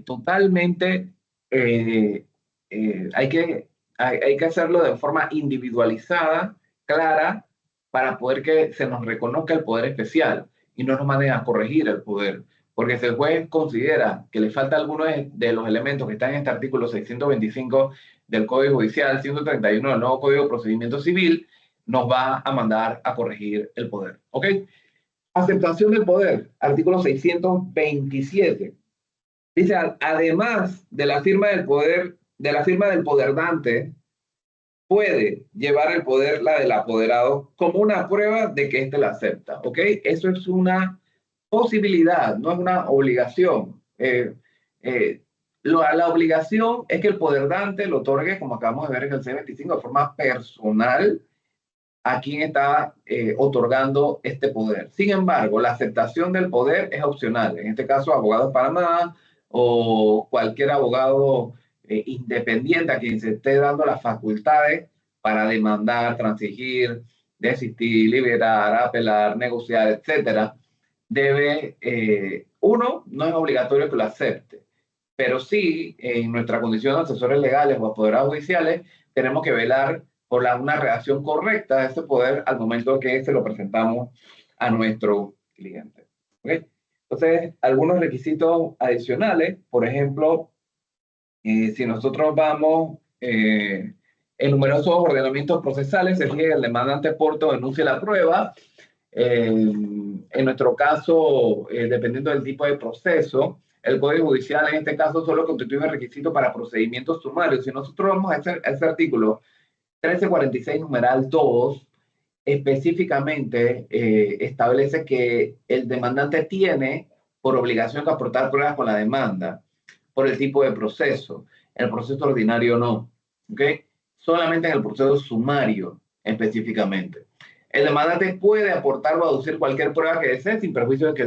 [SPEAKER 1] totalmente, hay que hacerlo de forma individualizada, clara, para poder que se nos reconozca el poder especial y no nos manden a corregir el poder. Porque si el juez considera que le falta alguno de los elementos que están en este artículo 625 del Código Judicial, 131 del nuevo Código de Procedimiento Civil, nos va a mandar a corregir el poder. ¿Ok? Aceptación del poder, artículo 627. Dice, además de la firma del poder, de la firma del poderdante, puede llevar el poder la del apoderado como una prueba de que éste la acepta. ¿Ok? Eso es una posibilidad, no es una obligación. La obligación es que el poderdante lo otorgue, como acabamos de ver en el C25, de forma personal a quien está otorgando este poder. Sin embargo, la aceptación del poder es opcional. En este caso, abogado de Panamá o cualquier abogado independiente a quien se esté dando las facultades para demandar, transigir, desistir, liberar, apelar, negociar, etcétera, debe, uno, no es obligatorio que lo acepte, pero sí, en nuestra condición de asesores legales o apoderados judiciales, tenemos que velar por una redacción correcta de ese poder al momento que se lo presentamos a nuestro cliente. ¿Okay? Entonces, algunos requisitos adicionales, por ejemplo, si nosotros vamos en numerosos ordenamientos procesales, se fija que el demandante porta o denuncia la prueba. En nuestro caso, dependiendo del tipo de proceso, el Código Judicial en este caso solo constituye un requisito para procedimientos sumarios. Si nosotros vamos a ese artículo 1346, numeral 2, específicamente establece que el demandante tiene por obligación de aportar pruebas con la demanda por el tipo de proceso. En el proceso ordinario no. ¿Okay? Solamente en el proceso sumario específicamente. El demandante puede aportar o aducir cualquier prueba que desee, sin perjuicio de que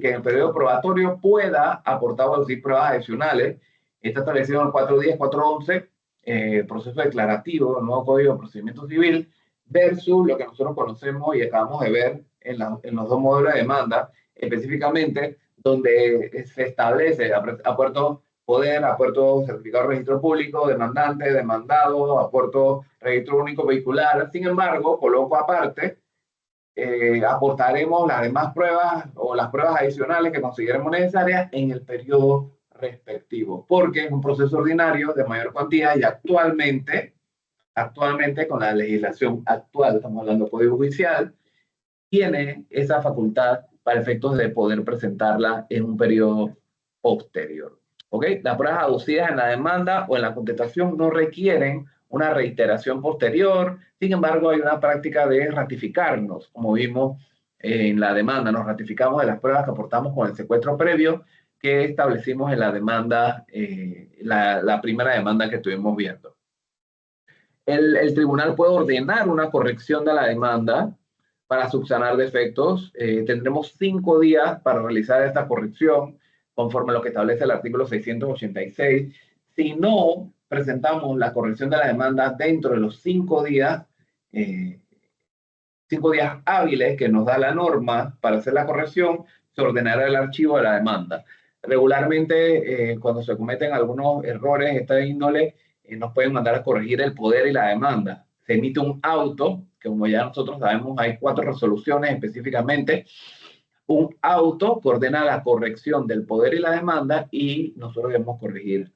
[SPEAKER 1] en el periodo probatorio pueda aportar o aducir pruebas adicionales. Está establecido en el 410, 411, proceso declarativo, el nuevo Código de Procedimiento Civil, versus lo que nosotros conocemos y acabamos de ver en los dos módulos de demanda, específicamente donde se establece apuerto poder, apuerto certificado de registro público, demandante, demandado, apuerto registro único vehicular. Sin embargo, coloco aparte, aportaremos las demás pruebas o las pruebas adicionales que consideremos necesarias en el periodo respectivo, porque es un proceso ordinario de mayor cuantía y actualmente con la legislación actual, estamos hablando de Código Judicial, tiene esa facultad para efectos de poder presentarla en un periodo posterior. ¿Ok? Las pruebas aducidas en la demanda o en la contestación no requieren una reiteración posterior. Sin embargo, hay una práctica de ratificarnos, como vimos en la demanda. Nos ratificamos de las pruebas que aportamos con el secuestro previo que establecimos en la demanda, la primera demanda que estuvimos viendo. El tribunal puede ordenar una corrección de la demanda para subsanar defectos. Tendremos 5 días para realizar esta corrección, conforme a lo que establece el artículo 686. Si no presentamos la corrección de la demanda dentro de los 5 días, 5 días hábiles que nos da la norma para hacer la corrección, se ordenará el archivo de la demanda. Regularmente, cuando se cometen algunos errores de esta índole, nos pueden mandar a corregir el poder y la demanda. se emite un auto, que como ya nosotros sabemos hay 4 resoluciones específicamente. Un auto que ordena la corrección del poder y la demanda y nosotros debemos corregir.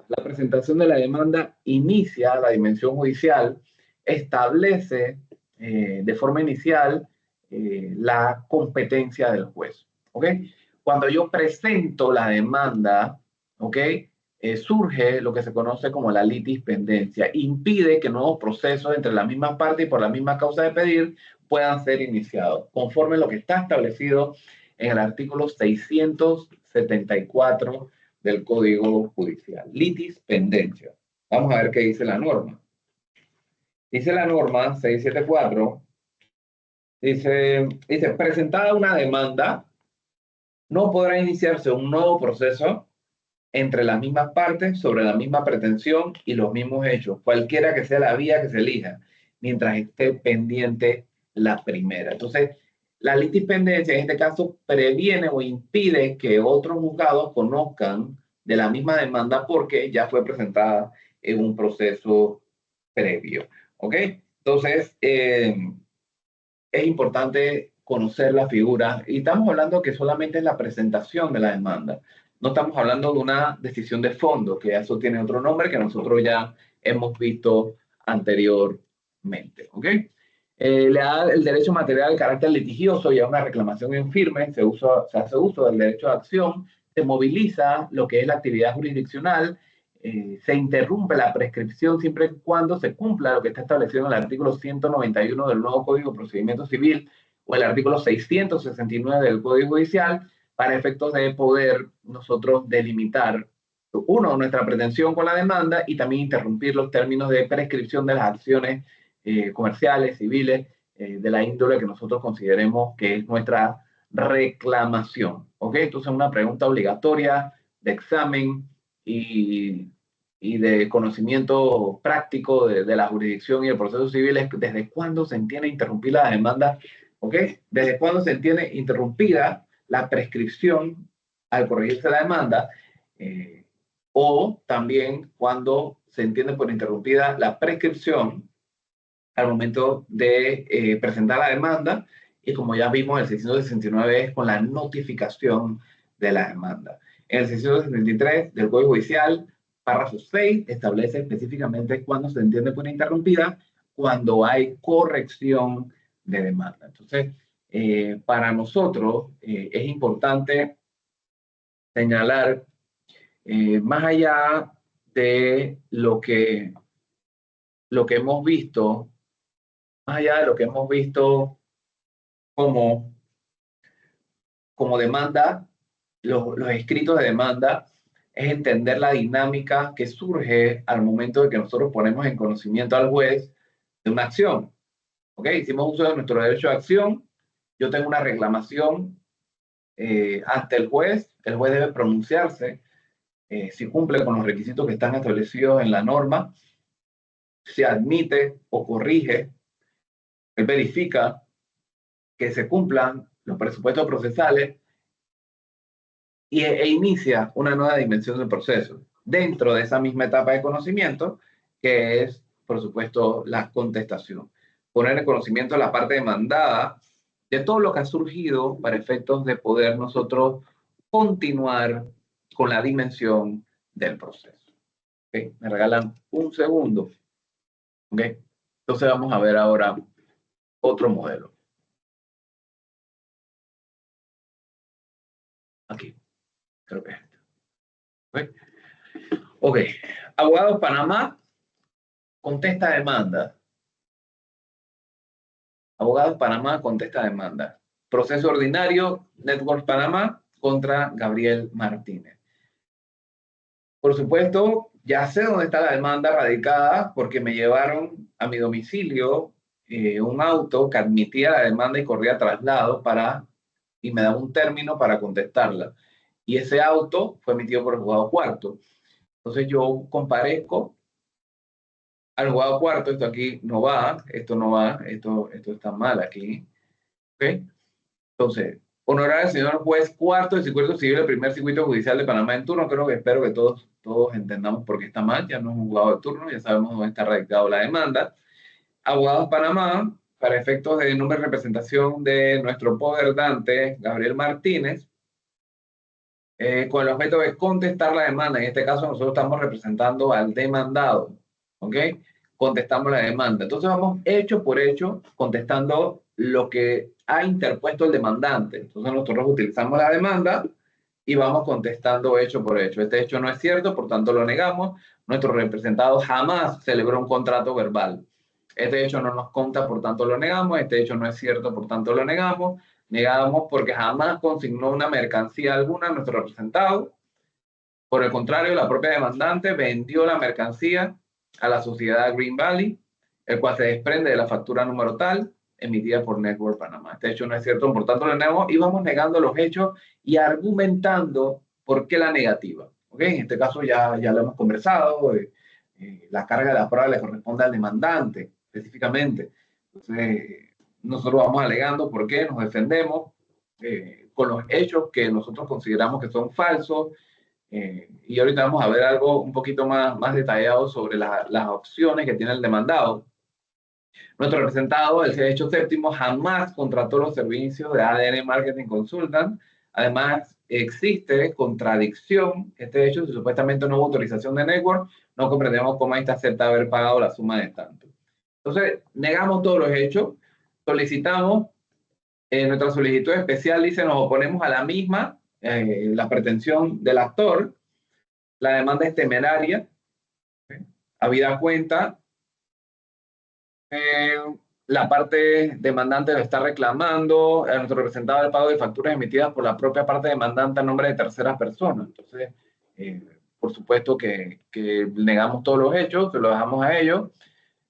[SPEAKER 1] La presentación de la demanda inicia la dimensión judicial, establece de forma inicial la competencia del juez. ¿Ok? Cuando yo presento la demanda, ¿ok? Surge lo que se conoce como la litispendencia. Impide que nuevos procesos entre las mismas partes y por la misma causa de pedir puedan ser iniciados, conforme a lo que está establecido en el artículo 674 del Código Judicial. Litispendencia. Vamos a ver qué dice la norma. Dice la norma 674, dice, presentada una demanda, no podrá iniciarse un nuevo proceso entre las mismas partes sobre la misma pretensión y los mismos hechos, cualquiera que sea la vía que se elija, mientras esté pendiente la primera. Entonces, la litispendencia en este caso previene o impide que otros juzgados conozcan de la misma demanda porque ya fue presentada en un proceso previo. ¿Ok? Entonces, es importante conocer la figura y estamos hablando que solamente es la presentación de la demanda. No estamos hablando de una decisión de fondo, que eso tiene otro nombre que nosotros ya hemos visto anteriormente. ¿Ok? Le da el derecho material de carácter litigioso y a una reclamación en firme, se hace uso del derecho de acción, se moviliza lo que es la actividad jurisdiccional, se interrumpe la prescripción siempre y cuando se cumpla lo que está establecido en el artículo 191 del nuevo Código de Procedimiento Civil o el artículo 669 del Código Judicial, para efectos de poder nosotros delimitar, uno, nuestra pretensión con la demanda y también interrumpir los términos de prescripción de las acciones comerciales, civiles, de la índole que nosotros consideremos que es nuestra reclamación. ¿Ok? Entonces, una pregunta obligatoria de examen y de conocimiento práctico de la jurisdicción y el proceso civil es desde cuándo se entiende interrumpir la demanda. ¿Ok? Desde cuándo se entiende interrumpida la prescripción al corregirse la demanda, o también cuando se entiende por interrumpida la prescripción al momento de presentar la demanda, y como ya vimos, el 669 es con la notificación de la demanda. En el 673 del Código Judicial, párrafo 6, establece específicamente cuándo se entiende por interrumpida, cuando hay corrección de demanda. Entonces, para nosotros es importante señalar, más allá de lo que hemos visto, más allá de lo que hemos visto como demanda, los escritos de demanda, es entender la dinámica que surge al momento de que nosotros ponemos en conocimiento al juez de una acción. ¿Ok? Hicimos uso de nuestro derecho de acción, yo tengo una reclamación ante el juez debe pronunciarse si cumple con los requisitos que están establecidos en la norma, se admite o corrige, él verifica que se cumplan los presupuestos procesales e inicia una nueva dimensión del proceso dentro de esa misma etapa de conocimiento, que es, por supuesto, la contestación. Poner en conocimiento a la parte demandada de todo lo que ha surgido para efectos de poder nosotros continuar con la dimensión del proceso. ¿Okay? Me regalan un segundo. ¿Okay? Entonces vamos a ver ahora otro modelo. Aquí, creo que es este. ¿Okay? Ok, Abogados Panamá contesta demanda. Abogados Panamá contesta demanda. Proceso ordinario, Network Panamá contra Gabriel Martínez. Por supuesto, ya sé dónde está la demanda radicada porque me llevaron a mi domicilio un auto que admitía la demanda y corría traslado y me daba un término para contestarla. Y ese auto fue emitido por el juzgado cuarto. Entonces yo comparezco al juzgado cuarto, esto aquí no va, esto no va, esto está mal aquí. ¿Okay? Entonces, honorar al señor juez cuarto del circuito civil del primer circuito judicial de Panamá en turno. Espero que todos entendamos por qué está mal. Ya no es un juzgado de turno, ya sabemos dónde está radicado la demanda. Abogados Panamá, para efectos de número de representación de nuestro poderdante, Gabriel Martínez, con el objeto de contestar la demanda. En este caso nosotros estamos representando al demandado, ¿ok? Contestamos la demanda. Entonces vamos hecho por hecho contestando lo que ha interpuesto el demandante. Entonces nosotros utilizamos la demanda y vamos contestando hecho por hecho. Este hecho no es cierto, por tanto lo negamos. Nuestro representado jamás celebró un contrato verbal. Este hecho no nos consta, por tanto lo negamos. Este hecho no es cierto, por tanto lo negamos. Negamos porque jamás consignó una mercancía alguna a nuestro representado. Por el contrario, la propia demandante vendió la mercancía a la sociedad Green Valley, el cual se desprende de la factura número tal emitida por Network Panamá. Este hecho no es cierto, por tanto lo negamos y vamos negando los hechos y argumentando por qué la negativa. ¿Okay? En este caso ya lo hemos conversado, la carga de la prueba le corresponde al demandante específicamente. Entonces, nosotros vamos alegando por qué nos defendemos con los hechos que nosotros consideramos que son falsos. Y ahorita vamos a ver algo un poquito más detallado sobre las opciones que tiene el demandado. Nuestro representado, el derecho séptimo, jamás contrató los servicios de ADN Marketing Consultant. Además, existe contradicción. Este hecho, si supuestamente no hubo autorización de Network, no comprendemos cómo esta acepta haber pagado la suma de tanto. Entonces, negamos todos los hechos, solicitamos, nuestra solicitud especial dice, nos oponemos a la misma, la pretensión del actor, la demanda es temeraria, habida cuenta, la parte demandante lo está reclamando, a nuestro representado el pago de facturas emitidas por la propia parte demandante a nombre de terceras personas. Entonces, por supuesto que negamos todos los hechos, se lo dejamos a ellos.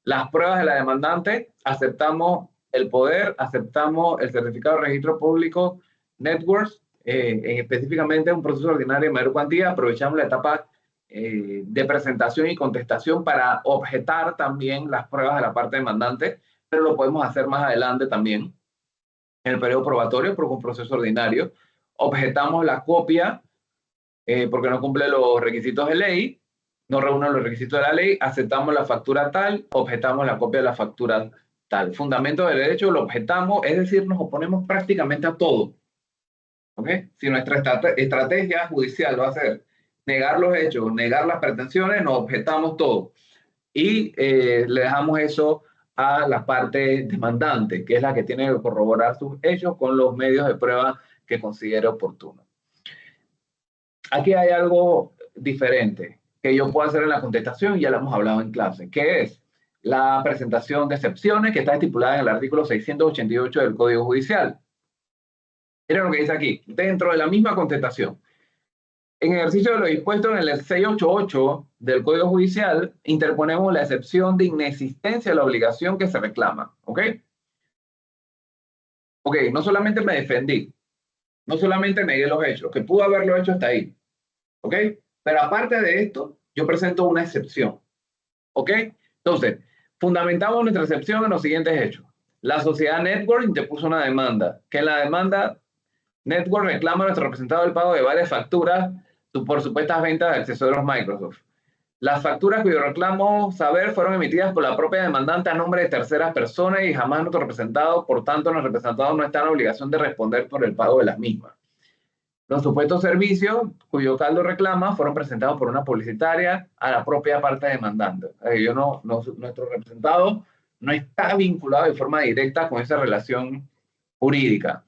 [SPEAKER 1] Las pruebas de la demandante, aceptamos el poder, aceptamos el certificado de registro público, Networks, específicamente un proceso ordinario de mayor cuantía, aprovechamos la etapa de presentación y contestación para objetar también las pruebas de la parte demandante, pero lo podemos hacer más adelante también, en el periodo probatorio, por un proceso ordinario. Objetamos la copia porque no cumple los requisitos de ley, no reúne los requisitos de la ley, aceptamos la factura tal, objetamos la copia de la factura tal. Fundamento del derecho lo objetamos, es decir, nos oponemos prácticamente a todo. ¿Okay? Si nuestra estrategia judicial va a ser negar los hechos, negar las pretensiones, nos objetamos todo. Y le dejamos eso a la parte demandante, que es la que tiene que corroborar sus hechos con los medios de prueba que considere oportuno. Aquí hay algo diferente que yo puedo hacer en la contestación y ya lo hemos hablado en clase, que es la presentación de excepciones que está estipulada en el artículo 688 del Código Judicial. Miren lo que dice aquí, dentro de la misma contestación. En ejercicio de lo dispuesto en el 688 del Código Judicial, interponemos la excepción de inexistencia de la obligación que se reclama. ¿Ok? Ok, no solamente me defendí, no solamente negué los hechos, que pudo haberlo hecho hasta ahí. ¿Ok? Pero aparte de esto, yo presento una excepción. ¿Ok? Entonces, fundamentamos nuestra excepción en los siguientes hechos. La sociedad Network interpuso una demanda, que en la demanda Network reclama a nuestro representado el pago de varias facturas por supuestas ventas de accesorios Microsoft. Las facturas cuyo reclamo saber fueron emitidas por la propia demandante a nombre de terceras personas y jamás nuestro representado, por tanto, nuestro representado no está en obligación de responder por el pago de las mismas. Los supuestos servicios cuyo caldo reclama fueron presentados por una publicitaria a la propia parte demandante. Nuestro representado no está vinculado de forma directa con esa relación jurídica.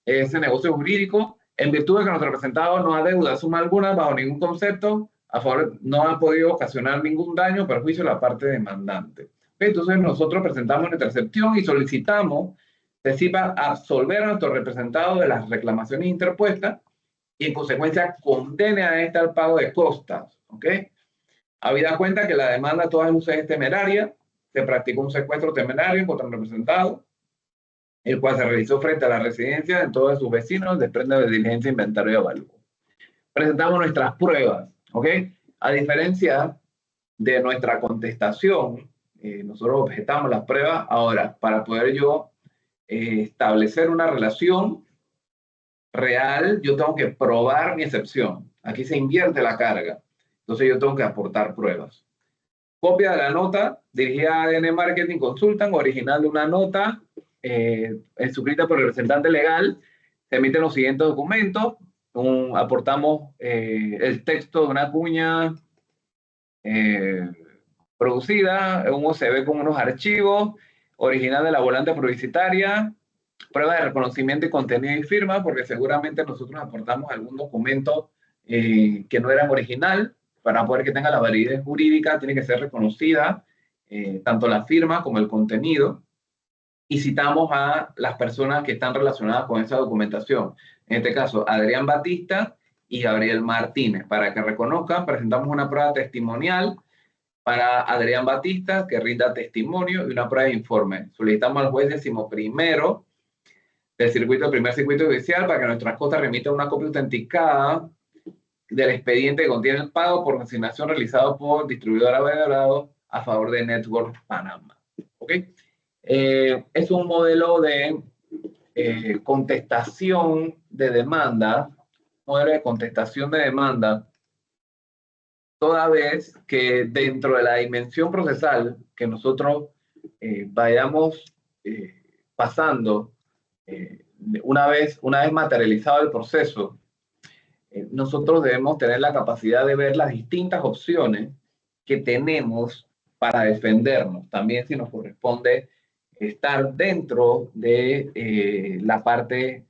[SPEAKER 1] Ese negocio jurídico, en virtud de que nuestro representado no ha deuda suma alguna bajo ningún concepto, a favor, no ha podido ocasionar ningún daño o perjuicio a la parte demandante. Entonces nosotros presentamos nuestra excepción y solicitamos que se va a absolver a nuestro representado de las reclamaciones interpuestas y en consecuencia condene a este al pago de costas. ¿Ok? Habida cuenta que la demanda a todas luces es temeraria, se practicó un secuestro temerario contra el representado, el cual se realizó frente a la residencia de todos sus vecinos, desprende de diligencia, inventario y avalúo. Presentamos nuestras pruebas, ¿ok? A diferencia de nuestra contestación, nosotros objetamos las pruebas. Ahora, para poder yo establecer una relación real, yo tengo que probar mi excepción. Aquí se invierte la carga. Entonces yo tengo que aportar pruebas. Copia de la nota dirigida a ADN Marketing Consultant, original de una nota suscrita por el representante legal. Se emiten los siguientes documentos. Aportamos el texto de una cuña producida, un USB con unos archivos, original de la volante publicitaria, prueba de reconocimiento y contenido y firma, porque seguramente nosotros aportamos algún documento que no era original. Para poder que tenga la validez jurídica, tiene que ser reconocida tanto la firma como el contenido. Y citamos a las personas que están relacionadas con esa documentación. En este caso, Adrián Batista y Gabriel Martínez. Para que reconozcan, presentamos una prueba testimonial para Adrián Batista, que rinda testimonio, y una prueba de informe. Solicitamos al juez 11º del primer circuito judicial para que nuestras costas remita una copia autenticada del expediente que contiene el pago por consignación realizado por distribuidora Belgrado a favor de Network Panamá. ¿Ok? Es un modelo de contestación de demanda, toda vez que dentro de la dimensión procesal que nosotros vayamos pasando, una vez materializado el proceso, nosotros debemos tener la capacidad de ver las distintas opciones que tenemos para defendernos. También si nos corresponde estar dentro de la parte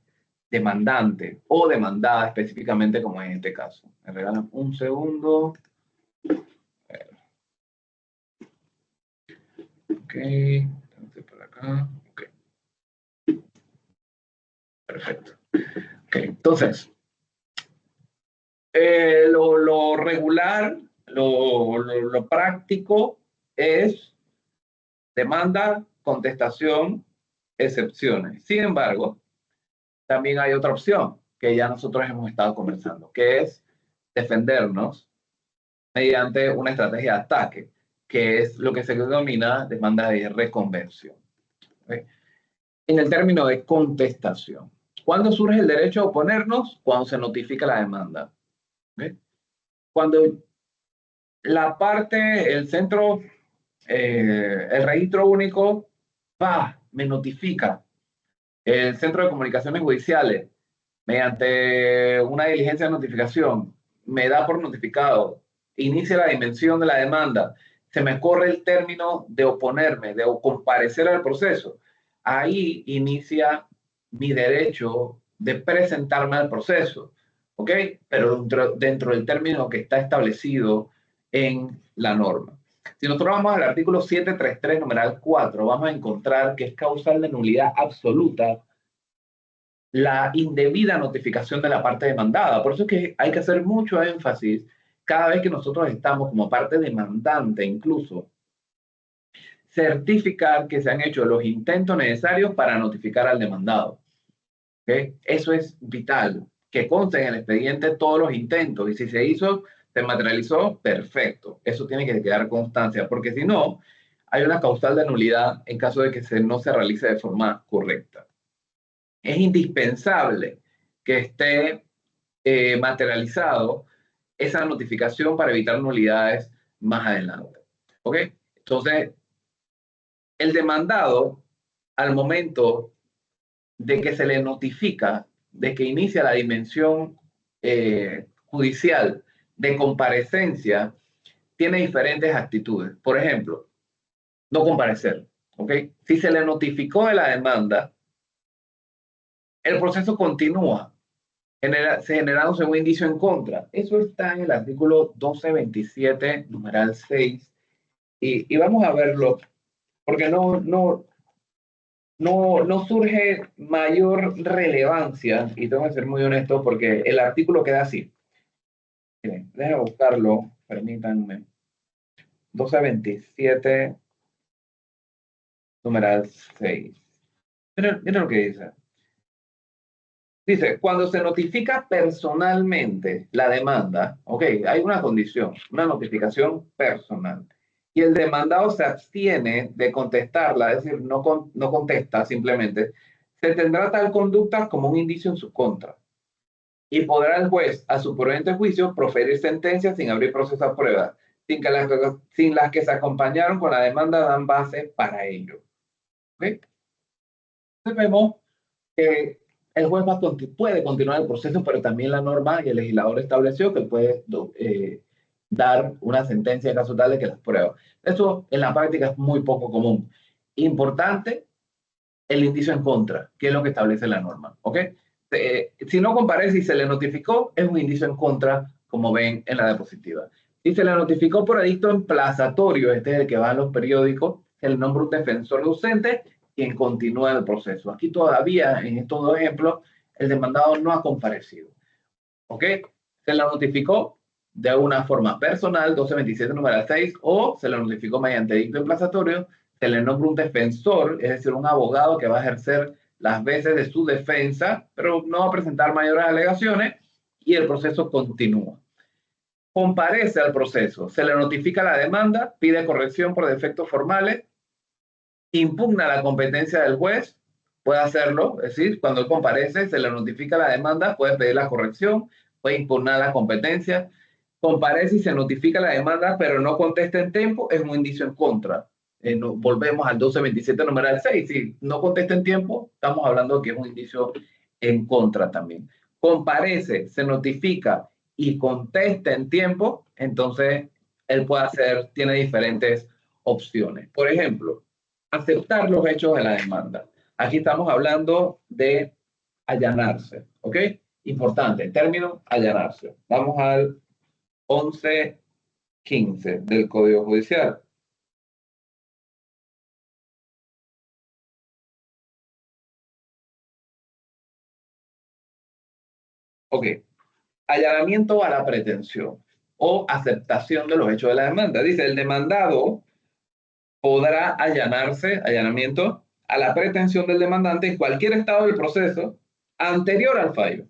[SPEAKER 1] demandante o demandada específicamente, como en este caso. Me regalan un segundo. Ok, entonces por acá. Ok. Perfecto. Ok, entonces, lo regular, lo práctico es demanda, contestación, excepciones. Sin embargo, también hay otra opción que ya nosotros hemos estado conversando, que es defendernos mediante una estrategia de ataque, que es lo que se denomina demanda de reconvención. ¿Okay? En el término de contestación. ¿Cuándo surge el derecho a oponernos? Cuando se notifica la demanda. ¿Okay? Cuando la parte, el centro, el registro único, me notifica. El centro de comunicaciones judiciales, mediante una diligencia de notificación, me da por notificado, inicia la dimensión de la demanda, se me corre el término de oponerme, de comparecer al proceso. Ahí inicia mi derecho de presentarme al proceso, ¿ok? Pero dentro del término que está establecido en la norma. Si nosotros vamos al artículo 733, numeral 4, vamos a encontrar que es causal de nulidad absoluta la indebida notificación de la parte demandada. Por eso es que hay que hacer mucho énfasis cada vez que nosotros estamos como parte demandante, incluso certificar que se han hecho los intentos necesarios para notificar al demandado. ¿Okay? Eso es vital, que conste en el expediente todos los intentos, y si se hizo, se materializó, perfecto. Eso tiene que quedar constancia, porque si no, hay una causal de nulidad en caso de que no se realice de forma correcta. Es indispensable que esté materializado esa notificación para evitar nulidades más adelante. ¿Ok? Entonces, el demandado, al momento de que se le notifica de que inicia la dimensión judicial de comparecencia, tiene diferentes actitudes. Por ejemplo, no comparecer. ¿Ok? Si se le notificó de la demanda, el proceso continúa, se genera un segundo indicio en contra. Eso está en el artículo 1227, numeral 6. Y vamos a verlo, porque no surge mayor relevancia, y tengo que ser muy honesto, porque el artículo queda así. Miren, déjenme buscarlo, permítanme. 1227, numeral 6. Miren lo que dice. Dice, cuando se notifica personalmente la demanda, ok, hay una condición, una notificación personal, y el demandado se abstiene de contestarla, es decir, no contesta simplemente, se tendrá tal conducta como un indicio en su contra, y podrá el juez, a su prudente juicio, proferir sentencia sin abrir proceso a prueba, sin las que se acompañaron con la demanda dan base para ello. ¿Okay? Entonces vemos que el juez puede continuar el proceso, pero también la norma y el legislador estableció que puede dar una sentencia en caso tal de que las pruebas. Eso en la práctica es muy poco común. Importante, el indicio en contra, que es lo que establece la norma. ¿Ok? Si no comparece y se le notificó, es un indicio en contra, como ven en la diapositiva. Si se le notificó por edicto emplazatorio, este es el que va en los periódicos, se le nombra un defensor ausente quien continúa el proceso. Aquí todavía, en estos dos ejemplos, el demandado no ha comparecido. ¿Ok? Se le notificó de una forma personal, 1227 número 6, o se le notificó mediante edicto emplazatorio, se le nombra un defensor, es decir, un abogado que va a ejercer las veces de su defensa, pero no va a presentar mayores alegaciones y el proceso continúa. Comparece al proceso, se le notifica la demanda, pide corrección por defectos formales, impugna la competencia del juez, puede hacerlo, es decir, cuando él comparece, se le notifica la demanda, puede pedir la corrección, puede impugnar la competencia, comparece y se notifica la demanda, pero no contesta en tiempo, es un indicio en contra. Volvemos al 1227 numeral 6, si no contesta en tiempo, estamos hablando de que es un indicio en contra también. Comparece, se notifica y contesta en tiempo, entonces él puede hacer, tiene diferentes opciones. Por ejemplo, aceptar los hechos de la demanda. Aquí estamos hablando de allanarse, ¿ok? Importante, el término allanarse. Vamos al 11.15 del Código Judicial. Ok, allanamiento a la pretensión o aceptación de los hechos de la demanda. Dice, el demandado podrá allanamiento a la pretensión del demandante en cualquier estado del proceso anterior al fallo.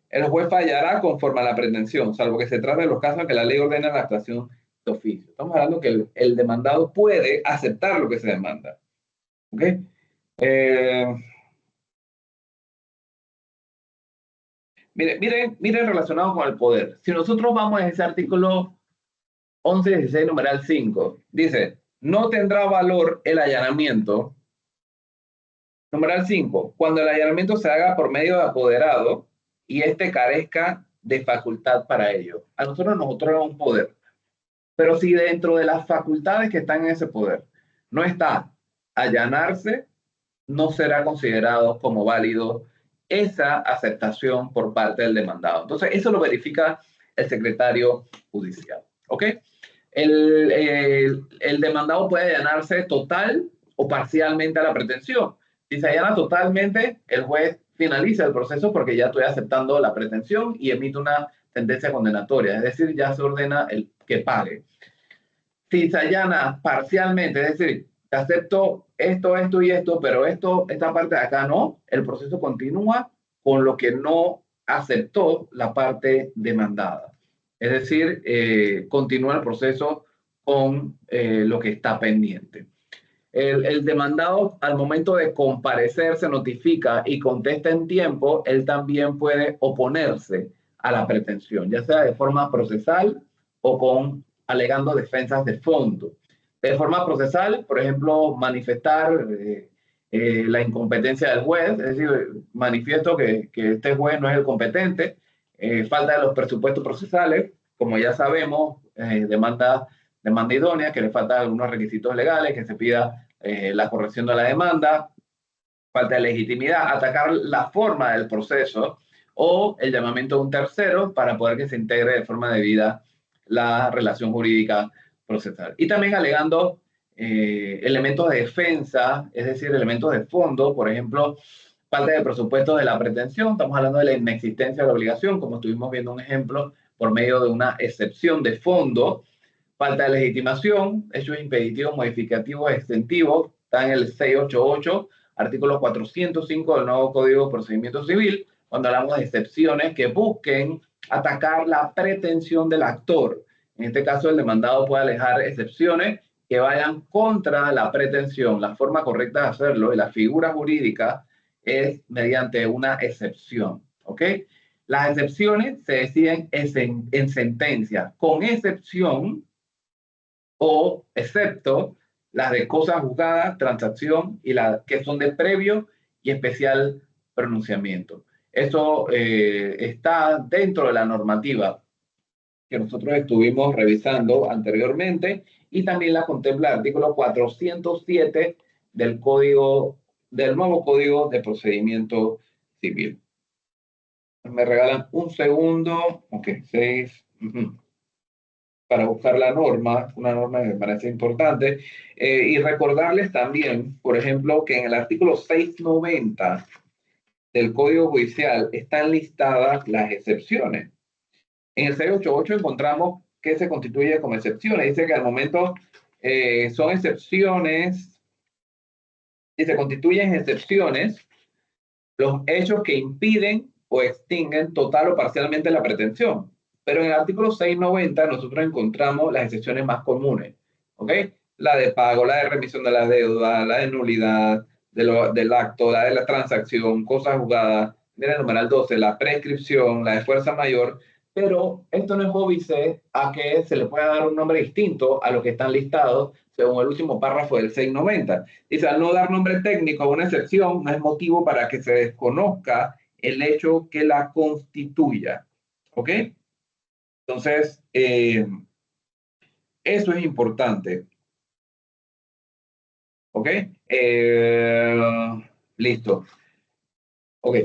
[SPEAKER 1] El juez fallará conforme a la pretensión, salvo que se trate de los casos en que la ley ordena la actuación de oficio. Estamos hablando que el demandado puede aceptar lo que se demanda. ¿Ok? Miren relacionado con el poder. Si nosotros vamos a ese artículo 11.16, numeral 5, dice, no tendrá valor el allanamiento. Numeral 5, cuando el allanamiento se haga por medio de apoderado y éste carezca de facultad para ello. A nosotros nos otorga un poder. Pero si dentro de las facultades que están en ese poder no está allanarse, no será considerado como válido esa aceptación por parte del demandado. Entonces, eso lo verifica el secretario judicial. ¿Ok? El demandado puede allanarse total o parcialmente a la pretensión. Si se allana totalmente, el juez finaliza el proceso porque ya estoy aceptando la pretensión y emite una sentencia condenatoria, es decir, ya se ordena el que pague. Si se allana parcialmente, es decir, te acepto esto y esto, pero esta parte de acá no, el proceso continúa con lo que no aceptó la parte demandada. Es decir, continúa el proceso con lo que está pendiente. El demandado, al momento de comparecer, se notifica y contesta en tiempo, él también puede oponerse a la pretensión, ya sea de forma procesal o alegando defensas de fondo. De forma procesal, por ejemplo, manifestar la incompetencia del juez, es decir, manifiesto que este juez no es el competente, falta de los presupuestos procesales, como ya sabemos, demanda idónea, que le faltan algunos requisitos legales, que se pida la corrección de la demanda, falta de legitimidad, atacar la forma del proceso o el llamamiento de un tercero para poder que se integre de forma debida la relación jurídica procesal. Y también alegando elementos de defensa, es decir, elementos de fondo, por ejemplo, falta de presupuesto de la pretensión, estamos hablando de la inexistencia de la obligación, como estuvimos viendo un ejemplo, por medio de una excepción de fondo, falta de legitimación, hechos impeditivos, modificativos, extentivos, está en el 688, artículo 405 del nuevo Código de Procedimiento Civil, cuando hablamos de excepciones que busquen atacar la pretensión del actor. En este caso, el demandado puede alejar excepciones que vayan contra la pretensión. La forma correcta de hacerlo y la figura jurídica es mediante una excepción. ¿Ok? Las excepciones se deciden en sentencia, con excepción o excepto las de cosa juzgada, transacción y las que son de previo y especial pronunciamiento. Eso está dentro de la normativa que nosotros estuvimos revisando anteriormente y también la contempla el artículo 407 del del nuevo Código de Procedimiento Civil. Me regalan un segundo, ok, 6, para buscar la norma, una norma que me parece importante, y recordarles también, por ejemplo, que en el artículo 690 del Código Judicial están listadas las excepciones. En el 688 encontramos que se constituye como excepciones. Dice que al momento son excepciones y se constituyen excepciones los hechos que impiden o extinguen total o parcialmente la pretensión. Pero en el artículo 690 nosotros encontramos las excepciones más comunes, ¿ok? La de pago, la de remisión de la deuda, la de nulidad del acto, la de la transacción, cosas juzgadas, mira el numeral 12, la prescripción, la de fuerza mayor, pero esto no es óbice a que se le pueda dar un nombre distinto a los que están listados según el último párrafo del 690. Dice, al no dar nombre técnico a una excepción, no es motivo para que se desconozca el hecho que la constituya. ¿Ok? Entonces, eso es importante. ¿Ok? Listo. Ok.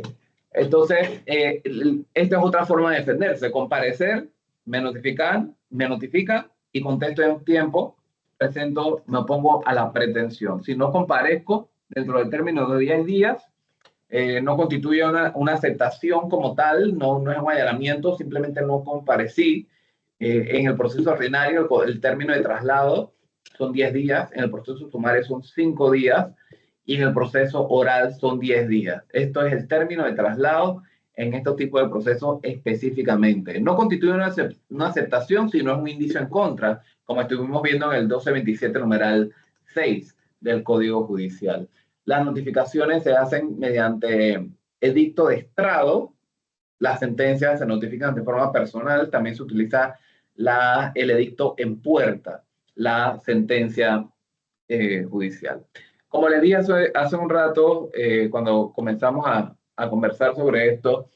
[SPEAKER 1] Entonces, esta es otra forma de defenderse. Comparecer, me notifican y contesto en tiempo, presento, me opongo a la pretensión. Si no comparezco dentro del término de 10 días, no constituye una aceptación como tal, no es un allanamiento, simplemente no comparecí. En el proceso ordinario, el término de traslado son 10 días, en el proceso sumario son 5 días y en el proceso oral son 10 días. Esto es el término de traslado en estos tipos de procesos específicamente. No constituye una aceptación, sino es un indicio en contra, como estuvimos viendo en el 1227 numeral 6 del Código Judicial. Las notificaciones se hacen mediante edicto de estrado. Las sentencias se notifican de forma personal. También se utiliza el edicto en puerta, la sentencia judicial. Como les dije hace un rato, cuando comenzamos a conversar sobre esto,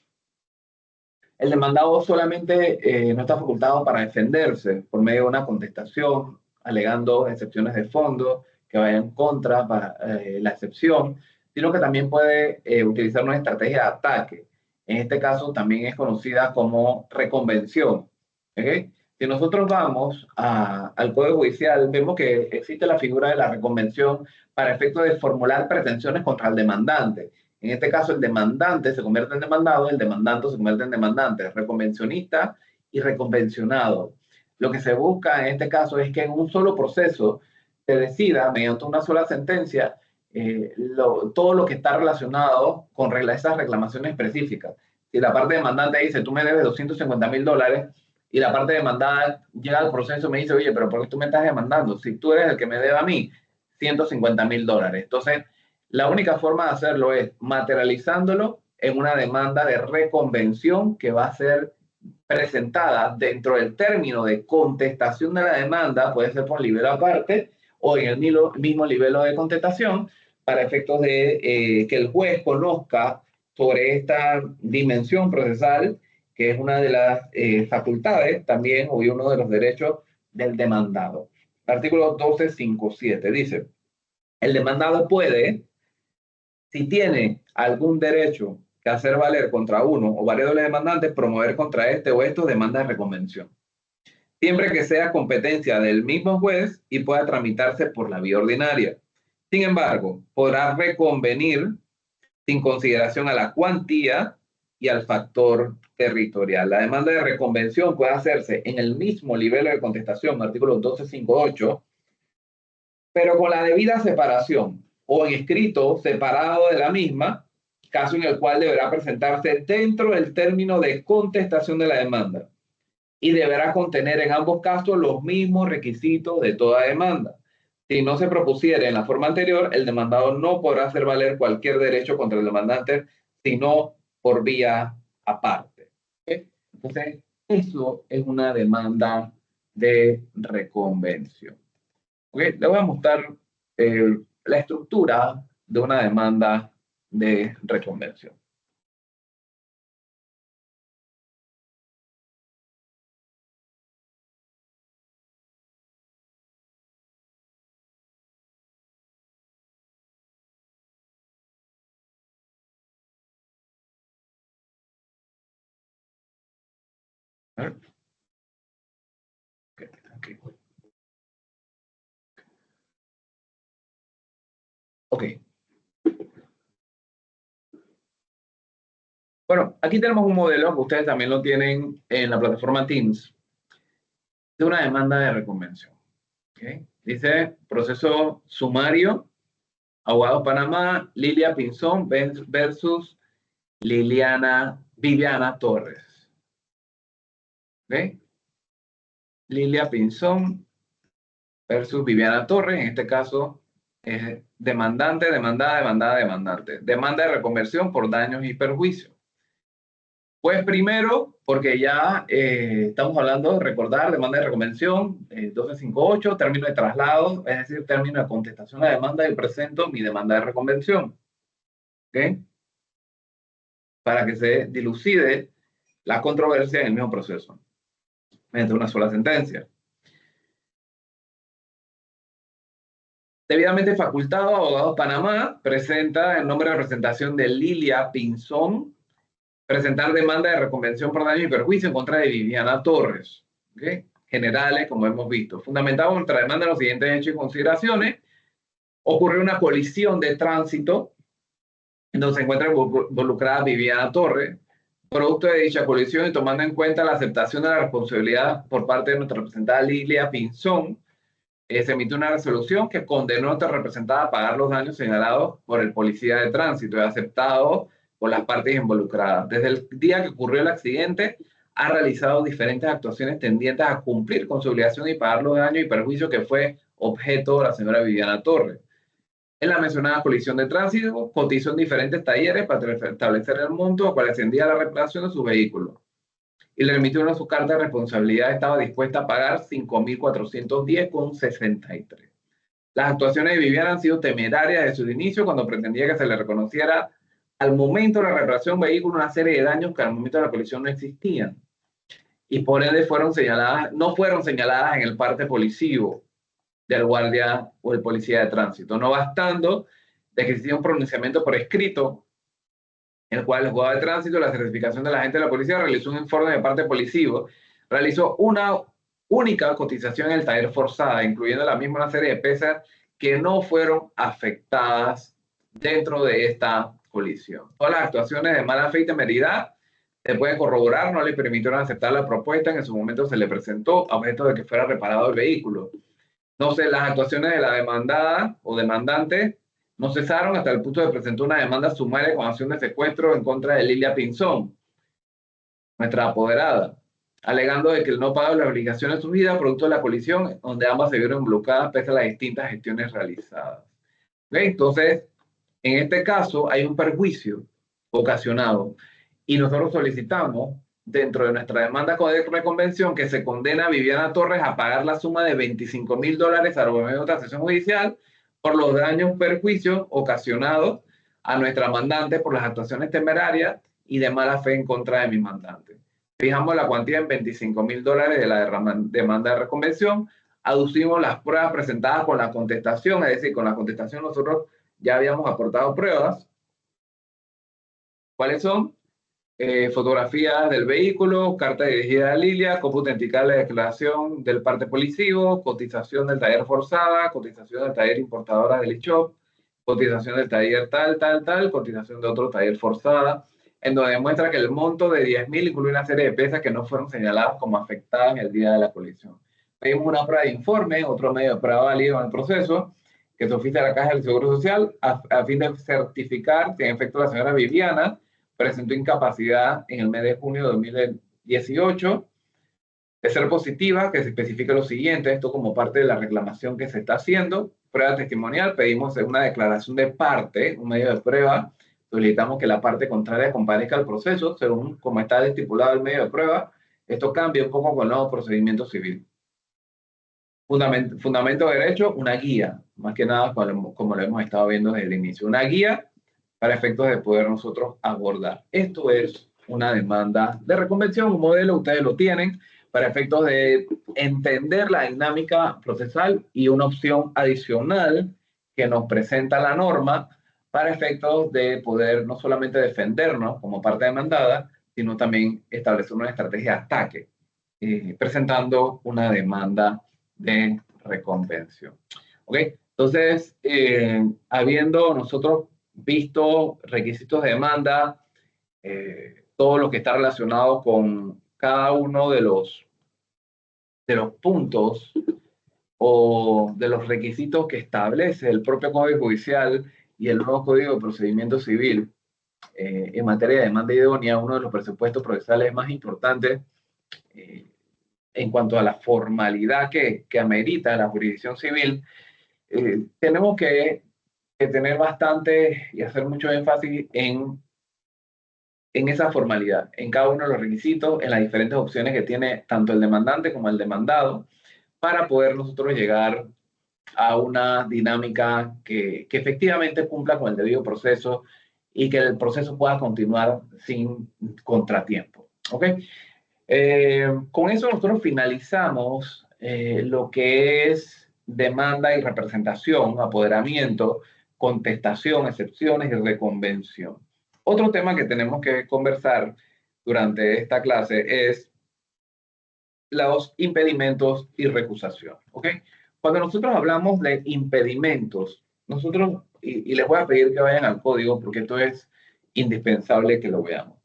[SPEAKER 1] el demandado solamente no está facultado para defenderse por medio de una contestación, alegando excepciones de fondo que vayan contra la excepción, sino que también puede utilizar una estrategia de ataque. En este caso también es conocida como reconvención. ¿Okay? Si nosotros vamos al Código Judicial, vemos que existe la figura de la reconvención para efecto de formular pretensiones contra el demandante. En este caso, el demandante se convierte en demandado, el demandante se convierte en demandante, reconvencionista y reconvencionado. Lo que se busca en este caso es que en un solo proceso se decida, mediante una sola sentencia, todo lo que está relacionado con esas reclamaciones específicas. Si la parte demandante dice, tú me debes $250,000, y la parte demandada llega al proceso y me dice, oye, pero ¿por qué tú me estás demandando? Si tú eres el que me debe a mí $150,000. Entonces, la única forma de hacerlo es materializándolo en una demanda de reconvención que va a ser presentada dentro del término de contestación de la demanda, puede ser por libelo aparte o en el mismo libelo de contestación, para efectos de que el juez conozca sobre esta dimensión procesal, que es una de las facultades también, o uno de los derechos del demandado. Artículo 1257 dice, el demandado puede, si tiene algún derecho que hacer valer contra uno o varios de los demandantes, promover contra este o estos demandas de reconvención, siempre que sea competencia del mismo juez y pueda tramitarse por la vía ordinaria. Sin embargo, podrá reconvenir sin consideración a la cuantía y al factor territorial. La demanda de reconvención puede hacerse en el mismo nivel de contestación, artículo 1258, pero con la debida separación o en escrito separado de la misma, caso en el cual deberá presentarse dentro del término de contestación de la demanda y deberá contener en ambos casos los mismos requisitos de toda demanda. Si no se propusiera en la forma anterior, el demandado no podrá hacer valer cualquier derecho contra el demandante, sino por vía aparte. ¿Okay? Entonces, eso es una demanda de reconvención. ¿Ok? Le voy a mostrar la estructura de una demanda de reconvención. A ver. Ok. Ok. Bueno, aquí tenemos un modelo que ustedes también lo tienen en la plataforma Teams de una demanda de reconvención. ¿Okay? Dice proceso sumario, Abogados Panamá, Lilia Pinzón versus Viviana Torres. ¿Okay? Lilia Pinzón versus Viviana Torres, en este caso es demandante, demandada, demandada, demandante. Demanda de reconversión por daños y perjuicios. Pues primero, porque ya estamos hablando de recordar demanda de reconvención, 1258, término de traslado, es decir, término de contestación a la demanda y presento mi demanda de reconvención. ¿Ok? Para que se dilucide la controversia en el mismo proceso, mediante una sola sentencia. Debidamente facultado, Abogados Panamá presenta en nombre de representación de Lilia Pinzón, presentar demanda de reconvención por daño y perjuicio en contra de Viviana Torres. ¿Okay? Generales, como hemos visto. Fundamentado contra demanda de los siguientes hechos y consideraciones. Ocurrió una colisión de tránsito en donde se encuentra involucrada Viviana Torres. Producto de dicha colisión y tomando en cuenta la aceptación de la responsabilidad por parte de nuestra representada Lilia Pinzón, se emitió una resolución que condenó a nuestra representada a pagar los daños señalados por el policía de tránsito y aceptado por las partes involucradas. Desde el día que ocurrió el accidente, ha realizado diferentes actuaciones tendientes a cumplir con su obligación y pagar los daños y perjuicios que fue objeto de la señora Viviana Torres. En la mencionada colisión de tránsito, cotizó en diferentes talleres para establecer el monto al cual ascendía la reparación de su vehículo y le remitió una su carta de responsabilidad, estaba dispuesta a pagar 5.410,63. Las actuaciones de Viviana han sido temerarias desde su inicio cuando pretendía que se le reconociera al momento de la reparación del vehículo una serie de daños que al momento de la colisión no existían y por ende no fueron señaladas en el parte policivo del guardia o el policía de tránsito, no bastando de que existía un pronunciamiento por escrito en el cual el juzgado de tránsito, la certificación de la agente de la policía, realizó un informe de parte policivo, realizó una única cotización en el taller forzada, incluyendo la misma una serie de pesas que no fueron afectadas dentro de esta colisión. Todas las actuaciones de mala fe y temeridad se pueden corroborar, no le permitieron aceptar la propuesta, en su momento se le presentó a objeto de que fuera reparado el vehículo. No sé, las actuaciones de la demandada o demandante no cesaron hasta el punto de presentar una demanda sumaria con acción de secuestro en contra de Lilia Pinzón, nuestra apoderada, alegando de que el no pago de las obligaciones asumidas producto de la colisión, donde ambas se vieron bloqueadas pese a las distintas gestiones realizadas. ¿Okay? Entonces, en este caso hay un perjuicio ocasionado y nosotros solicitamos dentro de nuestra demanda de reconvención que se condena a Viviana Torres a pagar la suma de $25,000 a la otra sesión judicial por los daños, perjuicios ocasionados a nuestra mandante por las actuaciones temerarias y de mala fe en contra de mi mandante. Fijamos la cuantía en $25,000 de la demanda de reconvención, aducimos las pruebas presentadas con la contestación, es decir, con la contestación nosotros ya habíamos aportado pruebas. ¿Cuáles son? Fotografías del vehículo, carta dirigida a Lilia, cómputo autenticar la declaración del parte policivo, cotización del taller forzada, cotización del taller importadora del e-shop, cotización del taller tal, cotización de otro taller forzada, en donde demuestra que el monto de 10,000 incluye una serie de piezas que no fueron señaladas como afectadas en el día de la colisión. Pedimos una prueba de informe, otro medio de prueba válido en el proceso, que se oficia a la Caja del Seguro Social a fin de certificar que en efecto la señora Viviana presentó incapacidad en el mes de junio de 2018. De ser positiva, que se especifique lo siguiente, esto como parte de la reclamación que se está haciendo. Prueba testimonial, pedimos una declaración de parte, un medio de prueba. Solicitamos que la parte contraria comparezca al proceso, según como está estipulado el medio de prueba. Esto cambia un poco con el nuevo procedimiento civil. Fundamento de derecho, una guía, más que nada como lo hemos estado viendo desde el inicio, una guía para efectos de poder nosotros abordar. Esto es una demanda de reconvención, un modelo, ustedes lo tienen, para efectos de entender la dinámica procesal y una opción adicional que nos presenta la norma para efectos de poder no solamente defendernos como parte demandada, sino también establecer una estrategia de ataque, presentando una demanda de reconvención. ¿Ok? Entonces, habiendo nosotros visto requisitos de demanda, todo lo que está relacionado con cada uno de los puntos o de los requisitos que establece el propio Código Judicial y el nuevo Código de Procedimiento Civil en materia de demanda idónea, uno de los presupuestos procesales más importantes en cuanto a la formalidad que amerita la jurisdicción civil, tenemos que tener bastante y hacer mucho énfasis en esa formalidad, en cada uno de los requisitos, en las diferentes opciones que tiene tanto el demandante como el demandado, para poder nosotros llegar a una dinámica que efectivamente cumpla con el debido proceso y que el proceso pueda continuar sin contratiempo. ¿Ok? Con eso nosotros finalizamos lo que es demanda y representación, apoderamiento, contestación, excepciones y reconvención. Otro tema que tenemos que conversar durante esta clase es los impedimentos y recusación. ¿Ok? Cuando nosotros hablamos de impedimentos, nosotros, y les voy a pedir que vayan al código porque esto es indispensable que lo veamos.